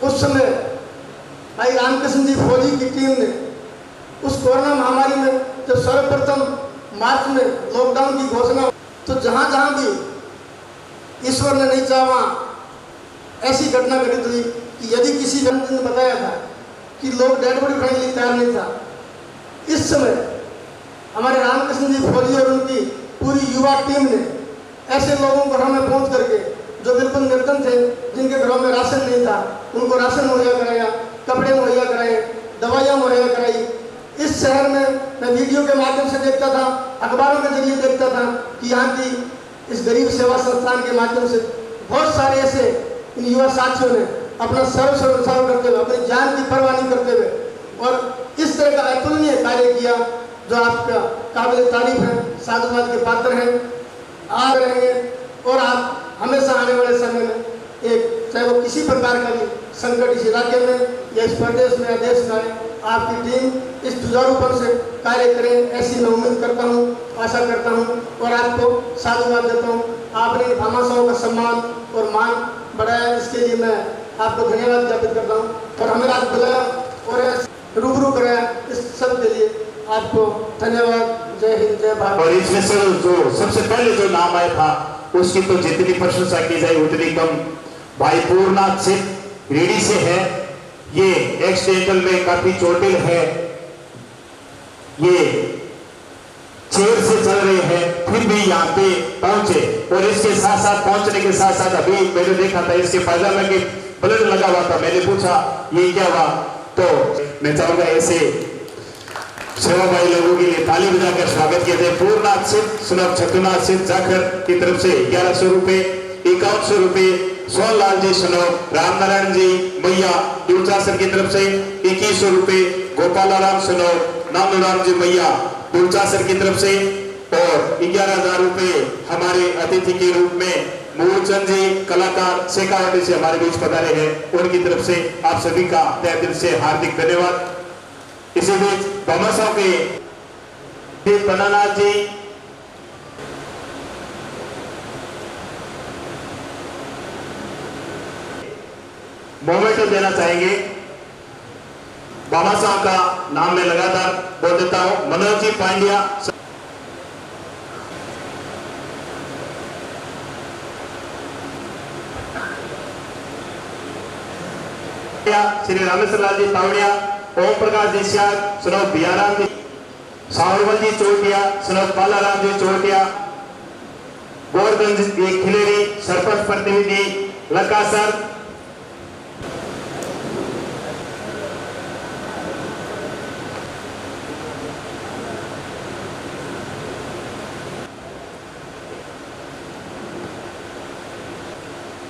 उस समय भाई रामकृष्ण जी फौजी की टीम ने उस कोरोना महामारी में जब सर्वप्रथम मार्च में लॉकडाउन की घोषणा, तो जहाँ जहाँ भी ईश्वर ने नहीं चाहा वहाँ ऐसी घटना घटित हुई कि यदि किसी व्यक्ति ने बताया था कि लोग डेड बॉडी उठाने के लिए तैयार नहीं था, इस समय हमारे रामकृष्ण जी फौजी और उनकी पूरी युवा टीम ने ऐसे लोगों को घरों में पहुँच करके, जो बिल्कुल निर्धन थे, जिनके घरों में राशन नहीं था, उनको राशन मुहैया कराया, कपड़े मुहैया कराए, दवाइयाँ मुहैया कराई। इस शहर में मैं वीडियो के माध्यम से देखता था, अखबारों के जरिए देखता था कि यहाँ की इस गरीब सेवा संस्थान के माध्यम से बहुत सारे ऐसे इन युवा साथियों ने अपना सर्वसर्वसाव करते हुए, अपनी जान की परवाह नहीं करते हुए और इस तरह का अतुलनीय कार्य किया जो आपका काबिल तारीफ है, साधुवाद के पात्र हैं, आ रहेंगे और आप हमेशा आने वाले समय में एक चाहे वो किसी प्रकार का भी संकट इस इलाके में या इस प्रदेश में या देश में आए, आपकी टीम इस जुझारूपन से कार्य करें, ऐसी मैं उम्मीद करता हूँ, आशा करता हूँ और आपको साधुवाद देता हूँ। आपने भामाशाहों का सम्मान और मान बढ़ाया, इसके लिए मैं आपको धन्यवाद ज्ञापित करता हूँ और हमें आज बुलाया और रूबरू कराया, इस सब के लिए आपको धन्यवाद। जय हिंद, जय भारत। और इसमें से जो सबसे पहले जो नाम आया था उसकी तो जितनी प्रशंसा की जाए उतनी कम। भाई पूर्णनाथ सिंह रेडी से है, ये एक्सीडेंटल में काफी चोटिल है, ये चेयर से चल रहे हैं फिर भी यहाँ पे पहुंचे और इसके साथ साथ पहुंचने के साथ साथ अभी मैंने देखा था इसके पायजामे के ब्लड लगा हुआ था। मैंने पूछा ये क्या हुआ, तो मैं चाहूंगा ऐसे सेवाभावी लोगों के लिए ताली बजाकर स्वागत किया जाए। पूर्णनाथ सिंह सुलभ छतुनाथ सिंह जाखर की तरफ से 1100 रुपए, 5100 रुपए, सोनलाल जी सुनोब, रामनारायण जी मैया दूरचासर की तरफ से 2100 रुपए, गोपालाराम सुनोब, नामूराम जी मैया दूरचासर की तरफ से और 11,000 रुपए हमारे अतिथि के रूप में मूलचंद जी कलाकार शेखावटी से हमारे बीच पधारे हैं, उनकी तरफ से आप सभी का तहे दिल से हार्दिक धन्यवाद। इसी बीच भामाशाह के पन्नानाथ जी मोमेंटो देना चाहेंगे। भामाशाह का नाम मैं लगातार बोल देता हूं। मनोज जी पांड्या, श्री रामेश्वर लाल जी तावड़िया, ओम प्रकाश जी श्याग, सुनोद बियाराम जी, सावरवल जी चोटिया, सुनोद बालाराम जी चोटिया, गोरगंज खिलेरी सरपंच प्रतिनिधि लकासर,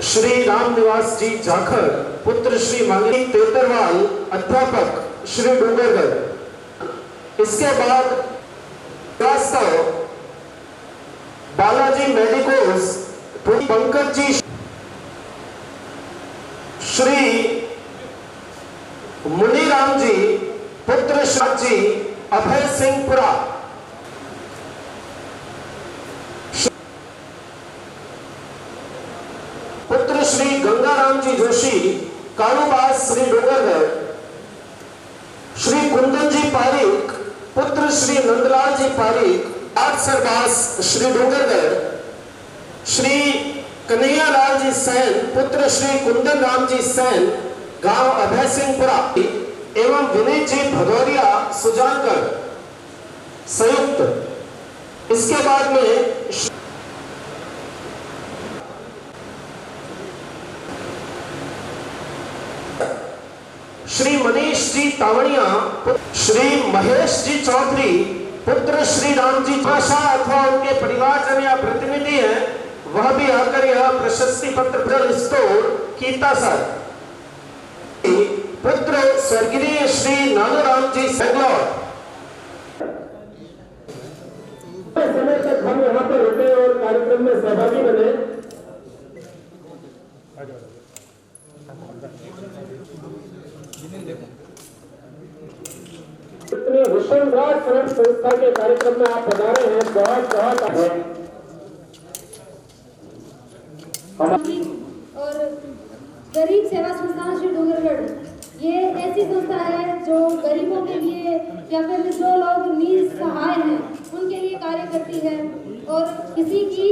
श्री राम निवास जी जाखर पुत्र श्री मंगनी तेतरवाल अध्यापक श्री डूंगरगढ़। इसके बाद वास्तव बालाजी मेडिकोस पंकज जी, श्री मुनीराम जी पुत्र जी अभय सिंहपुरा, पुत्र श्री गंगाराम जी जोशी कालूबास श्री डूंगरगढ़, श्री कुंदन जी पारीक पुत्र श्री नंदलाल जी पारीक आठ सरबास श्री डूंगरगढ़, श्री कन्हैयालाल जी सैन पुत्र श्री कुंदन राम जी सैन गांव अभय सिंहपुरा एवं विनय जी भदौरिया सुजानगढ़ संयुक्त। इसके बाद में श्री मनीष जी तावड़िया, श्री महेश जी चौधरी पुत्र श्री राम जी भाषा अथवा उनके परिवारजन या प्रतिनिधि हैं, वह भी आकर यह प्रशस्ति पत्र स्टोर कीता सर। पुत्र स्वर्गीय श्री नानूराम जी सेंगलौर। समय तक हम यहाँ पर रुके और कार्यक्रम में सहभागी बने। इतने विश्वराज स्वर्ण संस्था के कार्यक्रम में आप पधारे हैं, बहुत बहुत आभार। और गरीब सेवा संस्थान श्री डूंगरगढ़ ये ऐसी संस्था है जो गरीबों के लिए या फिर जो लोग निसहाय हैं उनके लिए कार्य करती है और किसी की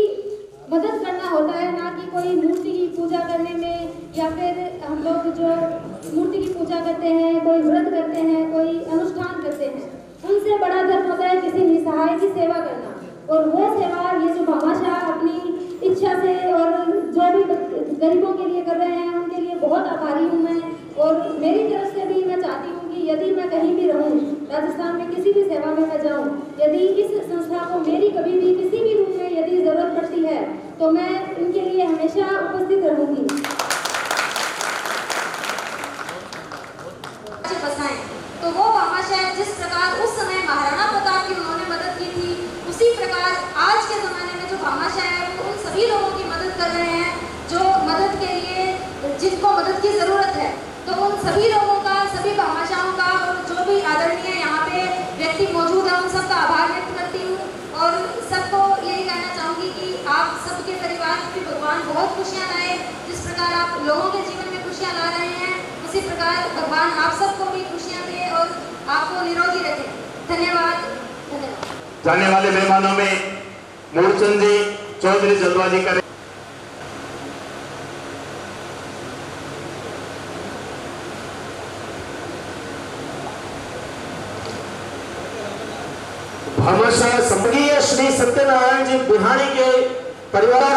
मदद करना होता है, ना कि कोई मूर्ति की पूजा करने में या फिर हम लोग जो मूर्ति की पूजा करते हैं, कोई व्रत करते हैं, कोई अनुष्ठान करते हैं, उनसे बड़ा धर्म होता है किसी निसहाय की सेवा करना। और वो सेवा ये जो भामाशाह अपनी इच्छा से और जो भी गरीबों के लिए कर रहे हैं उनके लिए बहुत आभारी हूँ मैं। और मेरी तरफ से भी मैं चाहती हूँ कि यदि मैं कहीं भी रहूँ, राजस्थान में किसी भी सेवा में मैं जाऊँ, यदि इस संस्था को मेरी कभी भी किसी भी रूप में यदि जरूरत पड़ती है तो मैं इनके लिए हमेशा उपस्थित रहूँगी। सभी लोगों का, सभी भामाशाहों का और जो भी आदरणीय यहाँ पे व्यक्ति मौजूद है उन सबका आभार व्यक्त करती हूँ और सबको यही कहना चाहूँगी कि आप सबके परिवार में भी भगवान बहुत खुशियाँ लाए। जिस प्रकार आप लोगों के जीवन में खुशियाँ ला रहे हैं उसी प्रकार भगवान आप सबको भी खुशियाँ दे और आपको निरोगी रखे। धन्यवाद। धन्यवाद। जाने वाले मेहमानों में मूलचंद जी, चौधरी जलवा जी करें। भामाशाह संभगीय श्री सत्यनारायण जी बिहारी के परिवार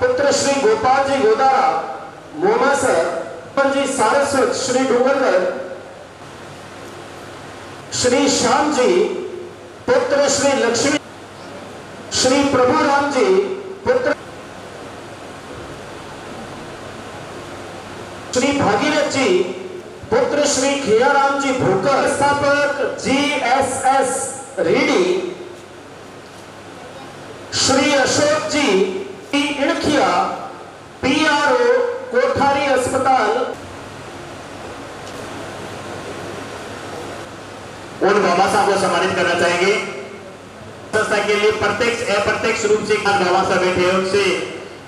पुत्र श्री गोपाल जी गोदारा, मोमा सर जी सारस्वत श्री डूंगरगढ़, श्री श्याम जी पुत्र श्री लक्ष्मी, श्री प्रभु राम जी पुत्र श्री भागीरथ जी पुत्र श्री खियाराम जी भूकर, स्थापक GSS रेडी, श्री अशोक जी इणखिया PRO कोठारी अस्पताल। उन बाबा साहब को सम्मानित करना चाहेंगे। संस्था के लिए प्रत्यक्ष अप्रत्यक्ष रूप से बाबा साहब बैठे हैं, उनसे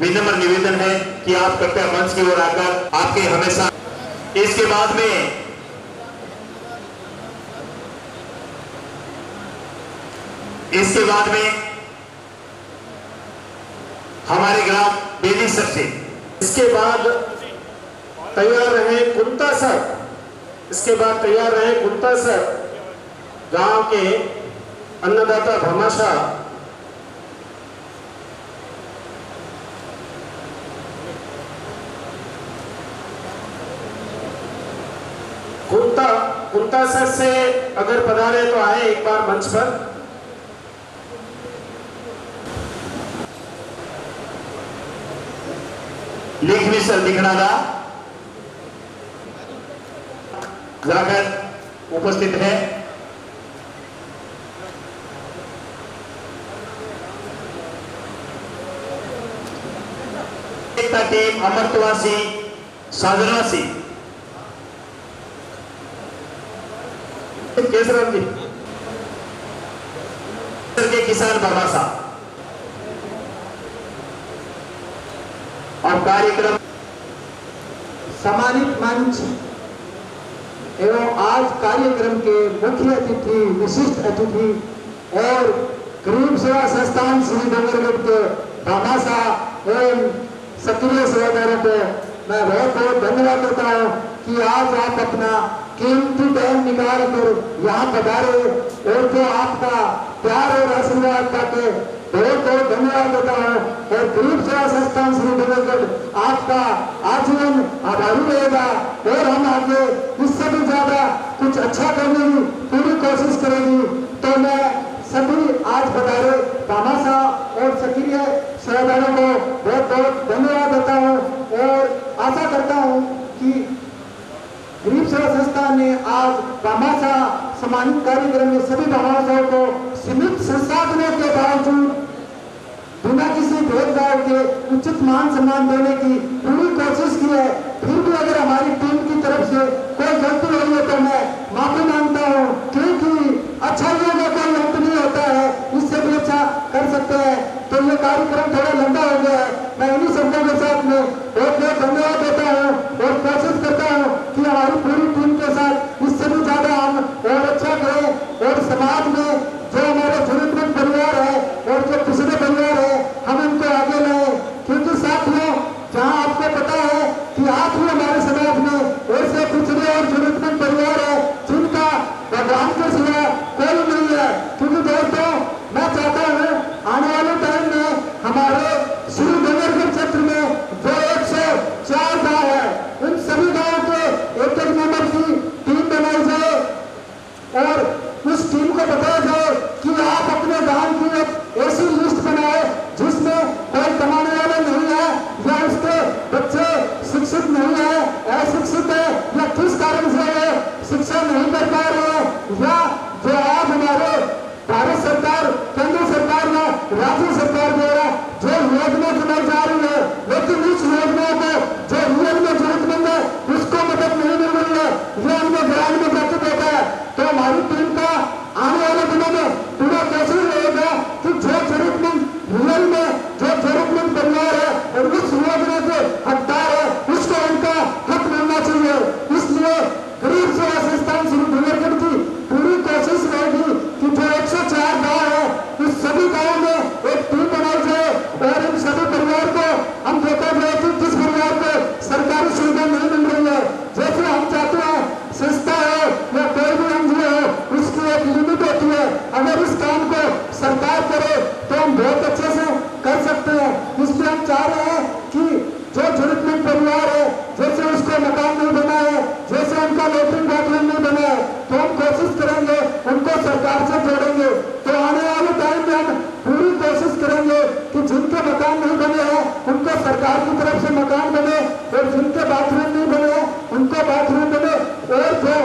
विनम्र निवेदन है कि आप कृपया मंच की ओर आकर आपके हमेशा। इसके बाद में हमारे ग्राम बेदी सर से, इसके बाद तैयार रहे कुंता सर, इसके बाद तैयार रहे कुंता सर, गांव के अन्नदाता भामाशाह। कुंता सर से अगर पधारे तो आए एक बार मंच पर। लेखनी सर दिखनागा जाकर उपस्थित है। एकता टीम अमरतवासी साधनासी केसराम जी के किसान बाबा साहब। और कार्यक्रम सम्मानित मंच एवं आज कार्यक्रम के मुख्य अतिथि, विशिष्ट अतिथि और गरीब सेवा संस्थान श्री डूंगरगढ़ के भामाशाह एवं सक्रिय सेवादारों को मैं बहुत बहुत धन्यवाद देता हूँ कि आज आप अपना कीमती टाइम निकाल कर यहाँ पधारे और जो आपका प्यार और आशीर्वाद पाके बहुत बहुत धन्यवाद देता हूँ। और गरीब सेवा संस्थान श्री डूंगरगढ़ आपका आजीवन आभारी रहेगा और हम आगे इससे भी ज्यादा कुछ अच्छा करने की पूरी कोशिश करेंगी। तो मैं सभी आज पधारे भामाशाह और सक्रिय सेवादारों को बहुत बहुत धन्यवाद देता हूँ और आशा करता हूँ कि गरीब सेवा संस्थान ने आज भामाशाह सम्मानित कार्यक्रम में सभी भामाशाहों को सीमित संसाधनों के बावजूद बिना किसी भेदभाव के उचित मान सम्मान देने की पूरी कोशिश की है। फिर भी अगर हमारी टीम की तरफ से कोई गलती हुई है तो मैं माफी मांगता हूँ, क्योंकि अच्छाइयों का कोई अंत नहीं होता है, इससे भी अच्छा कर सकते हैं। तो ये कार्यक्रम थोड़ा लंबा हो गया है। मैं इन्हीं शब्दों के साथ में बहुत बहुत धन्यवाद देता हूँ और कोशिश करता हूँ कि हमारी पूरी टीम के साथ इससे भी ज्यादा हम और अच्छा करें और समाज में जो हमारे जरूरतमंद परिवार है और जो पिछड़े परिवार है हम उनको आगे लाए। क्योंकि साथियों, जहाँ आपको पता है कि आप ही हमारे समाज में ऐसे पिछड़े और जरूरतमंद परिवार है जिनका भगवान के सिवा कोई नहीं है। क्योंकि दोस्तों, मैं चाहता हूँ आने वाले टाइम में हमारे श्री डूंगरगढ़ क्षेत्र में जो 104 गाँव है, उन सभी गाँव के एक एक मेंबर की टीम बनाई जाए और उस टीम को बताया जाए कि आप अपने गांव की एक ऐसी लिस्ट बनाए जिसमें कोई कमाने वाला नहीं है या उसके बच्चे शिक्षित नहीं है, अशिक्षित है या किस कारण से जहाँ लेटरिन बाथरूम नहीं बने तो हम कोशिश करेंगे उनको सरकार से जोड़ेंगे। तो आने वाले टाइम में हम पूरी कोशिश करेंगे कि जिनके मकान नहीं बने हैं उनको सरकार की तरफ से मकान बने और जिनके बाथरूम नहीं बने हैं उनको बाथरूम बने। और जो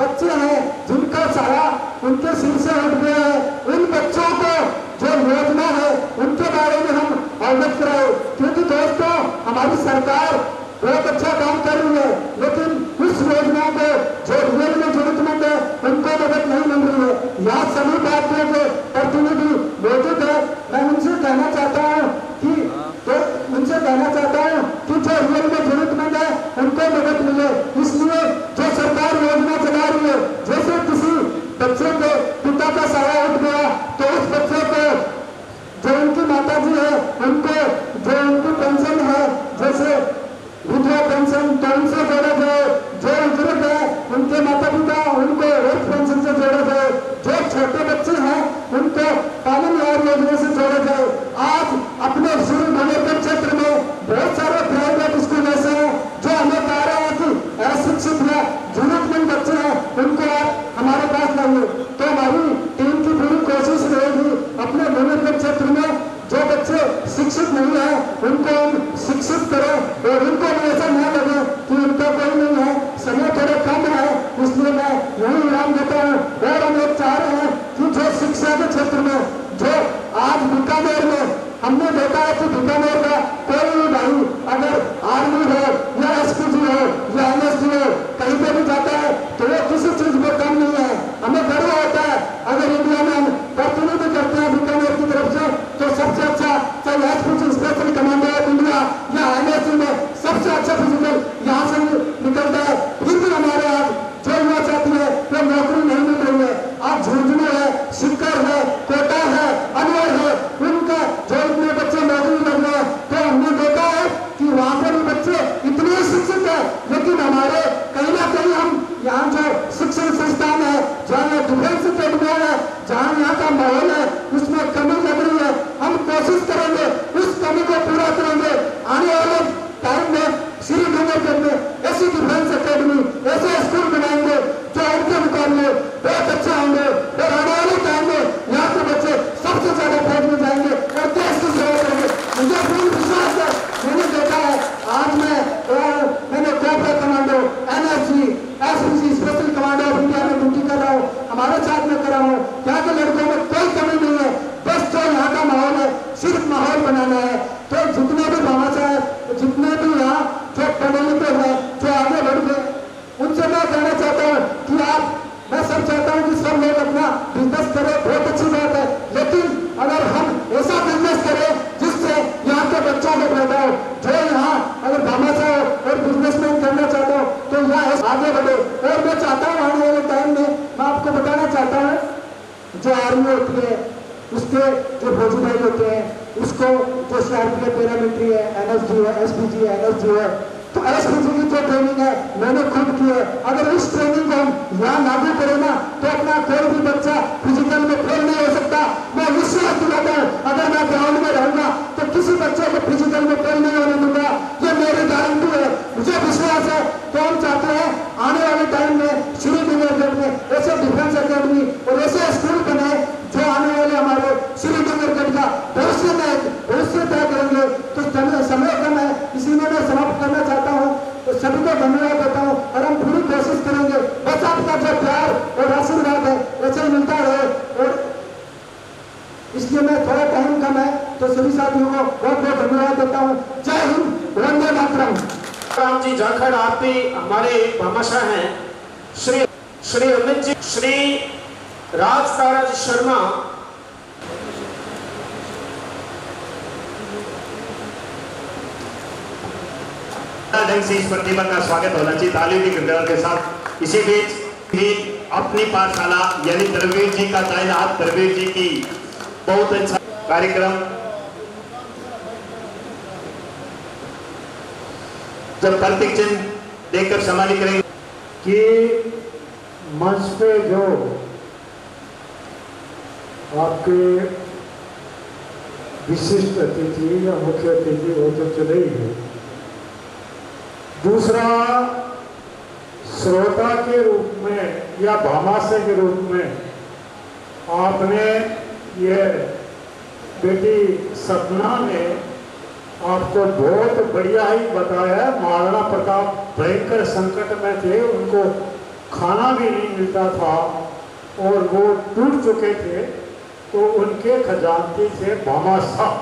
बच्चे हैं जिनका सारा उनके सिर से उठ गया है, उन बच्चों को जो योजना है उनके बारे में हम अवगत कराए। क्योंकि दोस्तों हमारी सरकार बहुत अच्छा काम कर रही है, लेकिन उस योजना को जो रियल में जरूरतमंद है उनको मदद नहीं मिल रही है। यहाँ सभी पार्टियों के प्रतिनिधि मौजूद है। मैं उनसे कहना चाहता हूँ कि जो रियल में जरूरतमंद है उनको मदद मिले। इसलिए जो सरकार योजना चला रही है, जैसे किसी बच्चे के पिता का साया उठ गया तो उस बच्चे को जो उनकी माता जी है उनको जो उनकी पेंशन है जैसे विधवा पेंशन तो उनसे जोड़ा जाए। जो बुजुर्ग है उनके माता पिता उनको हेल्थ पेंशन से जोड़ा जाए। जो छोटे बच्चे हैं उनको पालन आहार योजना से जोड़ा जाए। आज अपने श्री नगरगढ़ क्षेत्र में बहुत सारे प्राइवेट स्कूल ऐसे हैं जो हमें कह रहे हैं कि अशिक्षित है, जरूरतमंद बच्चे हैं, उनको आप हमारे पास लाइए। तो हमारी टीम की पूरी कोशिश रहेगी अपने नगरगढ़ क्षेत्र में जो बच्चे शिक्षित नहीं है उनको हम शिक्षित करें और उनको ऐसा न लगे कि उनका कोई नहीं है। समय थोड़ा कम है इसलिए मैं यही विराम देता हूँ। और हम लोग चाह रहे हैं कि जो शिक्षा के क्षेत्र में जो आज बीकानेर में हमने देखा है कि बीकानेर का कोई भाई अगर आर्मी हो या एसपीजी हो या एनएसजी हो कहीं पे भी जाता है तो वो किसी चीज में कम नहीं है। हमें गर्व होता है अगर इंडिया में हम प्रतिनिधि करते हैं बीकानेर की तरफ से तो सबसे अच्छा चाहे SPG special commando of India या एनएसजी में सबसे अच्छा फिजिकल यहाँ से निकलता है। फिर भी हमारे आज जो युवा साथी है वो नौकरी नहीं मिल रही है। आज झुंझुनू है, सिक्कर है, कोटा है, अलवर है, उनका जो इतने बच्चे नौकरी लग रहे हैं तो हमने देखा है कि वहाँ पर बच्चे इतने शिक्षित है लेकिन हमारे कहीं ना कहीं हम यहाँ जो शिक्षण संस्थान है जहाँ डिफेंस अकेडमी है जहाँ यहाँ का माहौल है उसमें कमी लग रही है। हम कोशिश करेंगे उस कमी को पूरा करेंगे। आने वाले टाइम में श्रीनगर में ऐसी डिफेंस अकेडमी ऐसे स्कूल बनाएंगे जो उनके मुकाबले बहुत अच्छे होंगे और आने वाले टाइम में यहाँ के बच्चे सबसे ज्यादा फौज में जाएंगे और देश की सेवा करेंगे। मुझे पूर्ण विश्वास है। मैंने देखा है आज मैंने cobra commando NSG SPG special commando of India में ड्यूटी कर रहा हूँ, हमारे साथ में कर रहा हूँ। यहाँ के लड़कों में कोई कमी नहीं है, बस जो यहाँ का माहौल है सिर्फ माहौल बनाना है। तो जितने भी भाषा है जितने भी यहाँ जो पढ़े लिखे हैं जो आगे बढ़ गए उनसे मैं कहना चाहता हूँ कि मैं सब चाहता हूँ कि सब लोग अपना बिजनेस करें, बहुत अच्छी बात है, लेकिन अगर हम ऐसा बिजनेस करें जिससे यहाँ के बच्चों को फायदा हो। जो यहाँ अगर भामाशाह हो और बिजनेसमैन करना चाहता हो तो यहाँ आगे बढ़े। और मैं चाहता हूँ आने वाले टाइम में मैं आपको बताना चाहता हूँ जो आर्मी होती है उसके जो फौजी भाई होते हैं उसको जो सीआरपीएफ पैरामिलिट्री है, एनएसजी है, एसपीजी है, एनएसजी है, तो एसपीजी की जो ट्रेनिंग है मैंने खुद की है। अगर इस ट्रेनिंग को हम यहाँ लागू करें ना तो अपना कोई भी बच्चा फिजिकल में फेल नहीं हो सकता। मैं विश्वास दिलाता हूँ अगर मैं ग्राउंड में रहूंगा तो किसी बच्चे को फिजिकल में फेल नहीं होने दूंगा, ये मेरी गारंटी है, मुझे विश्वास है। तो हम चाहते हैं आने वाले टाइम में श्रीनगर में ऐसे डिफेंस अकेडमी और ऐसे स्कूल बने जो आने वाले हमारे श्रीनगर का भविष्य तय करेंगे। तो समय कम है इसीलिए मैं समाप्त करना चाहता हूँ। तो सभी को धन्यवाद देता हूँ और हम पूरी कोशिश करेंगे बस आपका जो प्यार और आशीर्वाद है ऐसे ही मिलता रहे। और इसलिए मैं थोड़ा टाइम कम है तो सभी साथियों को बहुत बहुत धन्यवाद देता हूँ। जय हिंद, वंदे मातरम। राम जी जाखड़ आप भी हमारे भामाशाह हैं। श्री अमित जी, श्री राज शर्मा, ढंग से इस प्रतिभा का स्वागत होना चाहिए तालियों की गड़गड़ाहट के साथ। इसी बीच भी अपनी पाठशाला यानी धर्मवीर जी का तैनात धर्मवीर जी की बहुत अच्छा कार्यक्रम जब प्रतीक चिन्ह देकर समाधि करेंगे कि मंच पे जो आपके विशिष्ट अतिथि या मुख्य अतिथि वो तो चले ही गए। दूसरा श्रोता के रूप में या भामाशय के रूप में आपने ये बेटी सपना ने आपको बहुत बढ़िया ही बताया है। महाराणा प्रताप भयंकर संकट में थे, उनको खाना भी नहीं मिलता था और वो टूट चुके थे, तो उनके खजानची थे भामाशाह,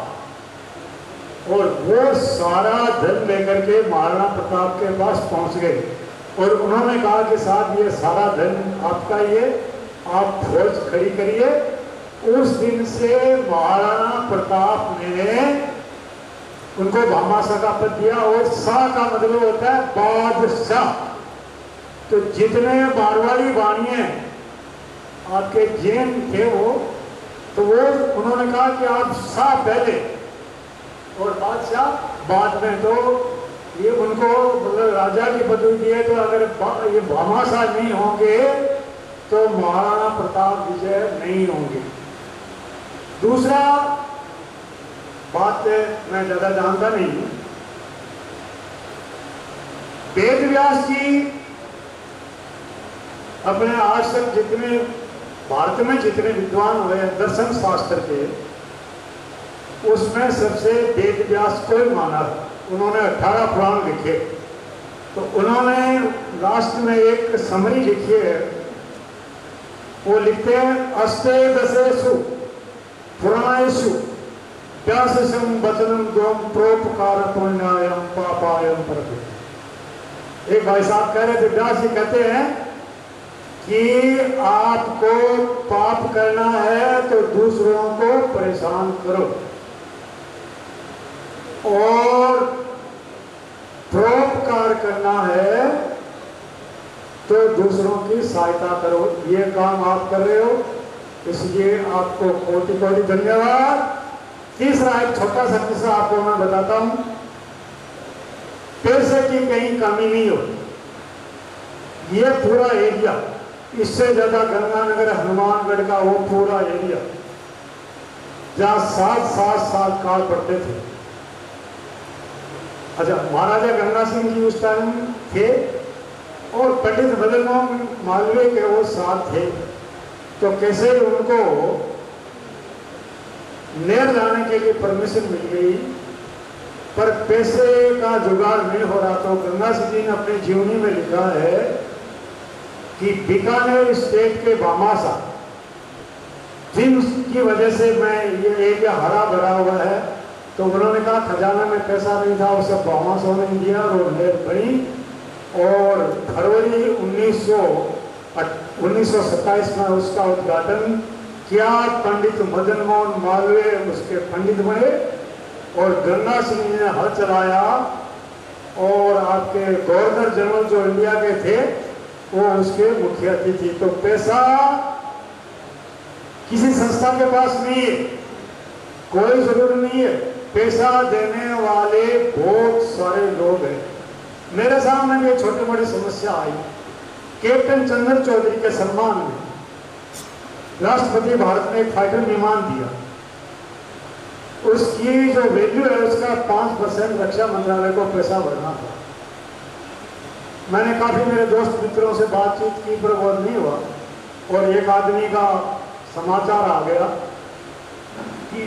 और वो सारा धन लेकर के महाराणा प्रताप के पास पहुंच गए और उन्होंने कहा कि साहब ये सारा धन आपका, ये आप फौज खड़ी करिए। उस दिन से महाराणा प्रताप ने उनको भामाशाह का पद दिया, और शाह का मतलब होता है बादशाह। तो जितने मारवाड़ी वाणिये आपके जैन थे तो वो उन्होंने कहा कि आप शाह पहले और बादशाह बाद में। तो ये उनको मतलब राजा की पदवी दी है, तो अगर ये भामाशाह नहीं होंगे तो महाराणा प्रताप विजय नहीं होंगे। दूसरा बात मैं ज्यादा जानता नहीं, वेद व्यास जी अपने आज तक जितने भारत में जितने विद्वान हुए दर्शन शास्त्र के, उसमें सबसे वेद व्यास को ही माना। उन्होंने 18 पुराण लिखे, तो उन्होंने लास्ट में एक समरी लिखी है, वो लिखते हैं अष्टादशेषु पुराणेषु व्यासं वचनं द्वं प्रोपकार पुण्यायं पापायं प्रति। एक भाई साहब कह रहे थे, व्यास जी कहते हैं कि आपको पाप करना है तो दूसरों को परेशान करो, और परोपकार करना है तो दूसरों की सहायता करो। ये काम आप कर रहे हो, इसलिए आपको कोटि कोटि धन्यवाद। तीसरा एक छोटा सा किस्सा आपको मैं बताता हूं। पैसे की कहीं कमी नहीं हो, ये पूरा एरिया, इससे ज्यादा गंगानगर हनुमानगढ़ का वो पूरा एरिया जहां 7-7 साल काल पड़ते थे। अच्छा, महाराजा गंगा सिंह जी उस टाइम थे और पंडित मदन मोहन मालवीय के वो साथ थे। तो कैसे उनको नेर लाने के लिए परमिशन मिल गई, पर पैसे का जुगाड़ नहीं हो रहा। तो गंगा सिंह जी ने अपनी जीवनी में लिखा है कि बीकानेर स्टेट के भामाशाह, जिनकी वजह से मैं ये एरिया हरा भरा हुआ है, तो उन्होंने कहा खजाना में पैसा नहीं था, वो सब भामाशाह ने दिया और नहर बनी। और फरवरी 1927 में उसका उद्घाटन किया। पंडित मदन मोहन मालवीय उसके पंडित बने और गंगा सिंह जी ने हल चलाया, और आपके गवर्नर जनरल जो इंडिया के थे वो उसके मुख्य अतिथि। तो पैसा किसी संस्था के पास नहीं है, कोई जरूरी नहीं है, पैसा देने वाले बहुत सारे लोग हैं। मेरे सामने भी छोटी मोटी समस्या आई। कैप्टन चंद्र चौधरी के सम्मान में राष्ट्रपति भारत ने एक फाइटर विमान दिया, उसकी जो वैल्यू है उसका 5% रक्षा मंत्रालय को पैसा भरना था। मैंने काफी मेरे दोस्त मित्रों से बातचीत की, पर वो नहीं हुआ। और एक आदमी का समाचार आ गया कि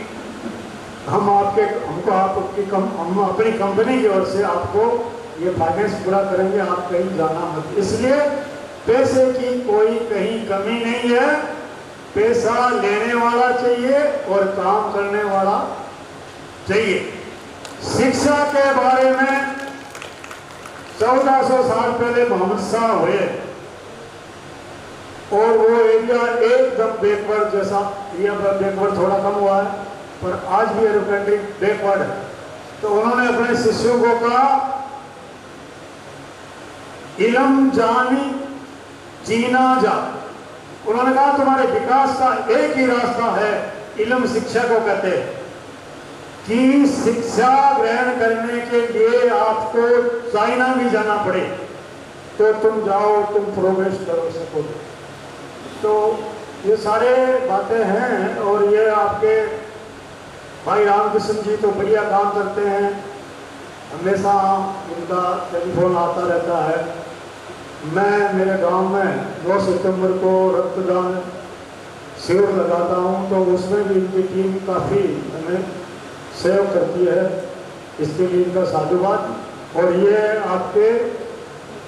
हम अपनी कंपनी की ओर से आपको ये फाइनेंस पूरा करेंगे, आप कहीं जाना मत। इसलिए पैसे की कोई कहीं कमी नहीं है, पैसा लेने वाला चाहिए और काम करने वाला चाहिए। शिक्षा के बारे में 1400 साल पहले मोहम्मद शाह हुए और वो एरिया एकदम बैकवर्ड जैसा, ये बैकवर्ड थोड़ा कम हुआ है पर आज भी एरोकेंट्रिक बैकवर्ड है। तो उन्होंने अपने शिष्यों को कहा इलम जानी जीना जा। उन्होंने कहा तुम्हारे विकास का एक ही रास्ता है, इलम शिक्षा को कहते हैं, कि शिक्षा ग्रहण करने के लिए आपको चाइना भी जाना पड़े तो तुम जाओ, तुम प्रोग्रेस करो सको। तो ये सारे बातें हैं। और ये आपके भाई रामकृष्ण जी तो बढ़िया काम करते हैं, हमेशा उनका टेलीफोन आता रहता है। मैं मेरे गांव में 9 सितंबर को रक्तदान शिविर लगाता हूं, तो उसमें भी इनकी टीम काफ़ी हमें सहयोग करती है। इसके लिए इनका साधुवाद। और ये आपके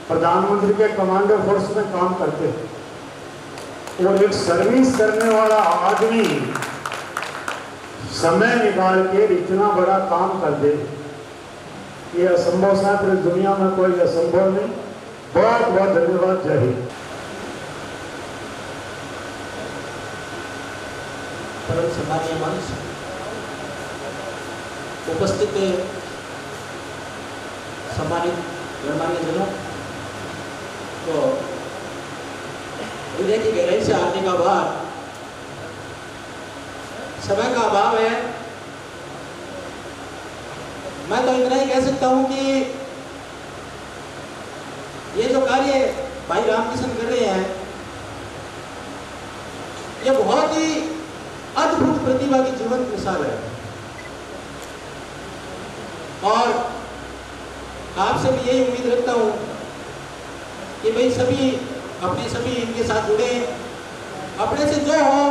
प्रधानमंत्री के कमांडो फोर्स में काम करते हैं। और एक सर्विस करने वाला आदमी समय निकाल के इतना बड़ा काम कर दे, ये असंभव है, पूरी दुनिया में कोई असंभव नहीं। बहुत बहुत धन्यवाद। जय हिंद। परम सम्मानीय मंच, उपस्थित सम्मानित गणमान्य जनों को हृदय की गहराई से आने का आभार। समय का अभाव है, मैं तो इतना ही कह सकता हूं कि ये जो कार्य भाई रामकिशन कर रहे हैं, ये बहुत ही अद्भुत प्रतिभा की जीवंत मिसाल है। और आपसे भी यही उम्मीद रखता हूं कि भाई सभी सभी इनके साथ जुड़े, अपने से जो हो,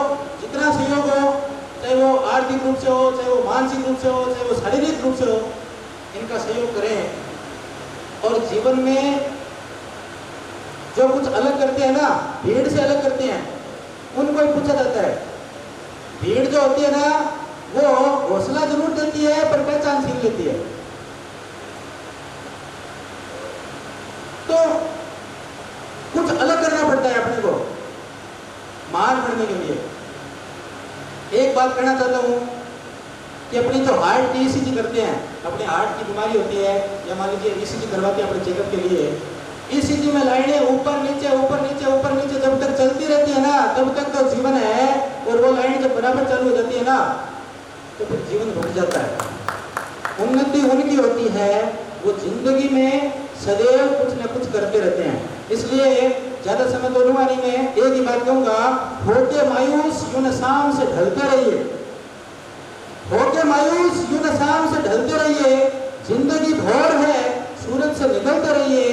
जितना सहयोग हो, चाहे वो आर्थिक रूप से हो, चाहे वो मानसिक रूप से हो, चाहे वो शारीरिक रूप से हो, इनका सहयोग करें। और जीवन में जो कुछ अलग करते हैं ना, भीड़ से अलग करते हैं, उनको ही पूछा जाता है। भीड़ जो होती है ना, वो हौसला जरूर देती है पर पहचान छीन लेती है। तो कुछ अलग करना पड़ता है अपने को महान बनने के लिए। एक बात कहना चाहता हूं कि अपनी जो हार्ट की ईसीजी करते हैं, अपने हार्ट की बीमारी होती है, या मान लीजिए ईसीजी करवाते हैं अपने चेकअप के लिए, ईसीजी में लाइनें ऊपर नीचे ऊपर नीचे ऊपर नीचे जब तक चलती रहती है ना, तब तक तो जीवन है। और वो लाइन जब बराबर चालू हो जाती है ना, तो फिर जीवन रुक जाता है। उन्नति उनकी होती है, वो जिंदगी में सदैव कुछ न कुछ करते रहते हैं। इसलिए ज्यादा समय तो लूंगा नहीं, मैं एक ही बात कहूंगा, होके मायूस यूं न शाम से ढलते रहिए, होके मायूस यूं न शाम से ढलते रहिए। जिंदगी भर है, सूरज से निकलते रहिए।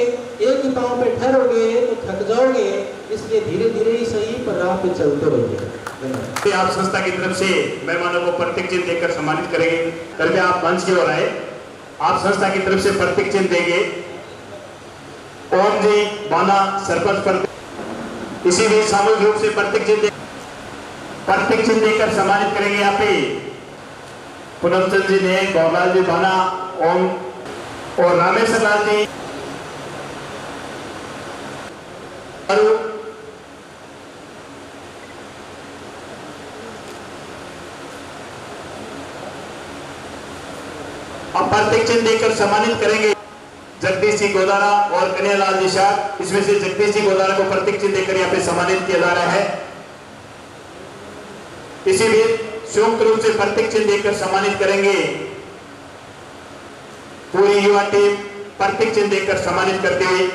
एक ही पांव पे ठहरोगे तो थक जाओगे, इसलिए धीरे धीरे ही सही पर राह पे चलते रहिए। आप संस्था की तरफ से मेहमानों को प्रतीक चिन्ह देकर सम्मानित करेंगे। कृपया आप मंच की ओर आए। आप संस्था की तरफ से प्रतीक चिन्ह देंगे। ओम जी बाना सरपंच प्रतीक, इसी भी सामूहिक रूप से प्रतीक चिन्ह देकर सम्मानित करेंगे। यहाँ पे पुनमचंद जी ने, गौरलाल जी बाना, ओम और रामेश्वर लाल जी, अब प्रतीक चिन्ह देकर सम्मानित करेंगे जगदीश जी गोदारा और कन्हैयालाल जी शाह। इसमें से जगदीश जी गोदारा को प्रतीक चिन्ह देकर यहाँ पे सम्मानित किया जा रहा है। इसी भी संयुक्त रूप से प्रतीक चिन्ह देकर सम्मानित करेंगे। पूरी युवा टीम प्रतीक चिन्ह देकर सम्मानित करते हुए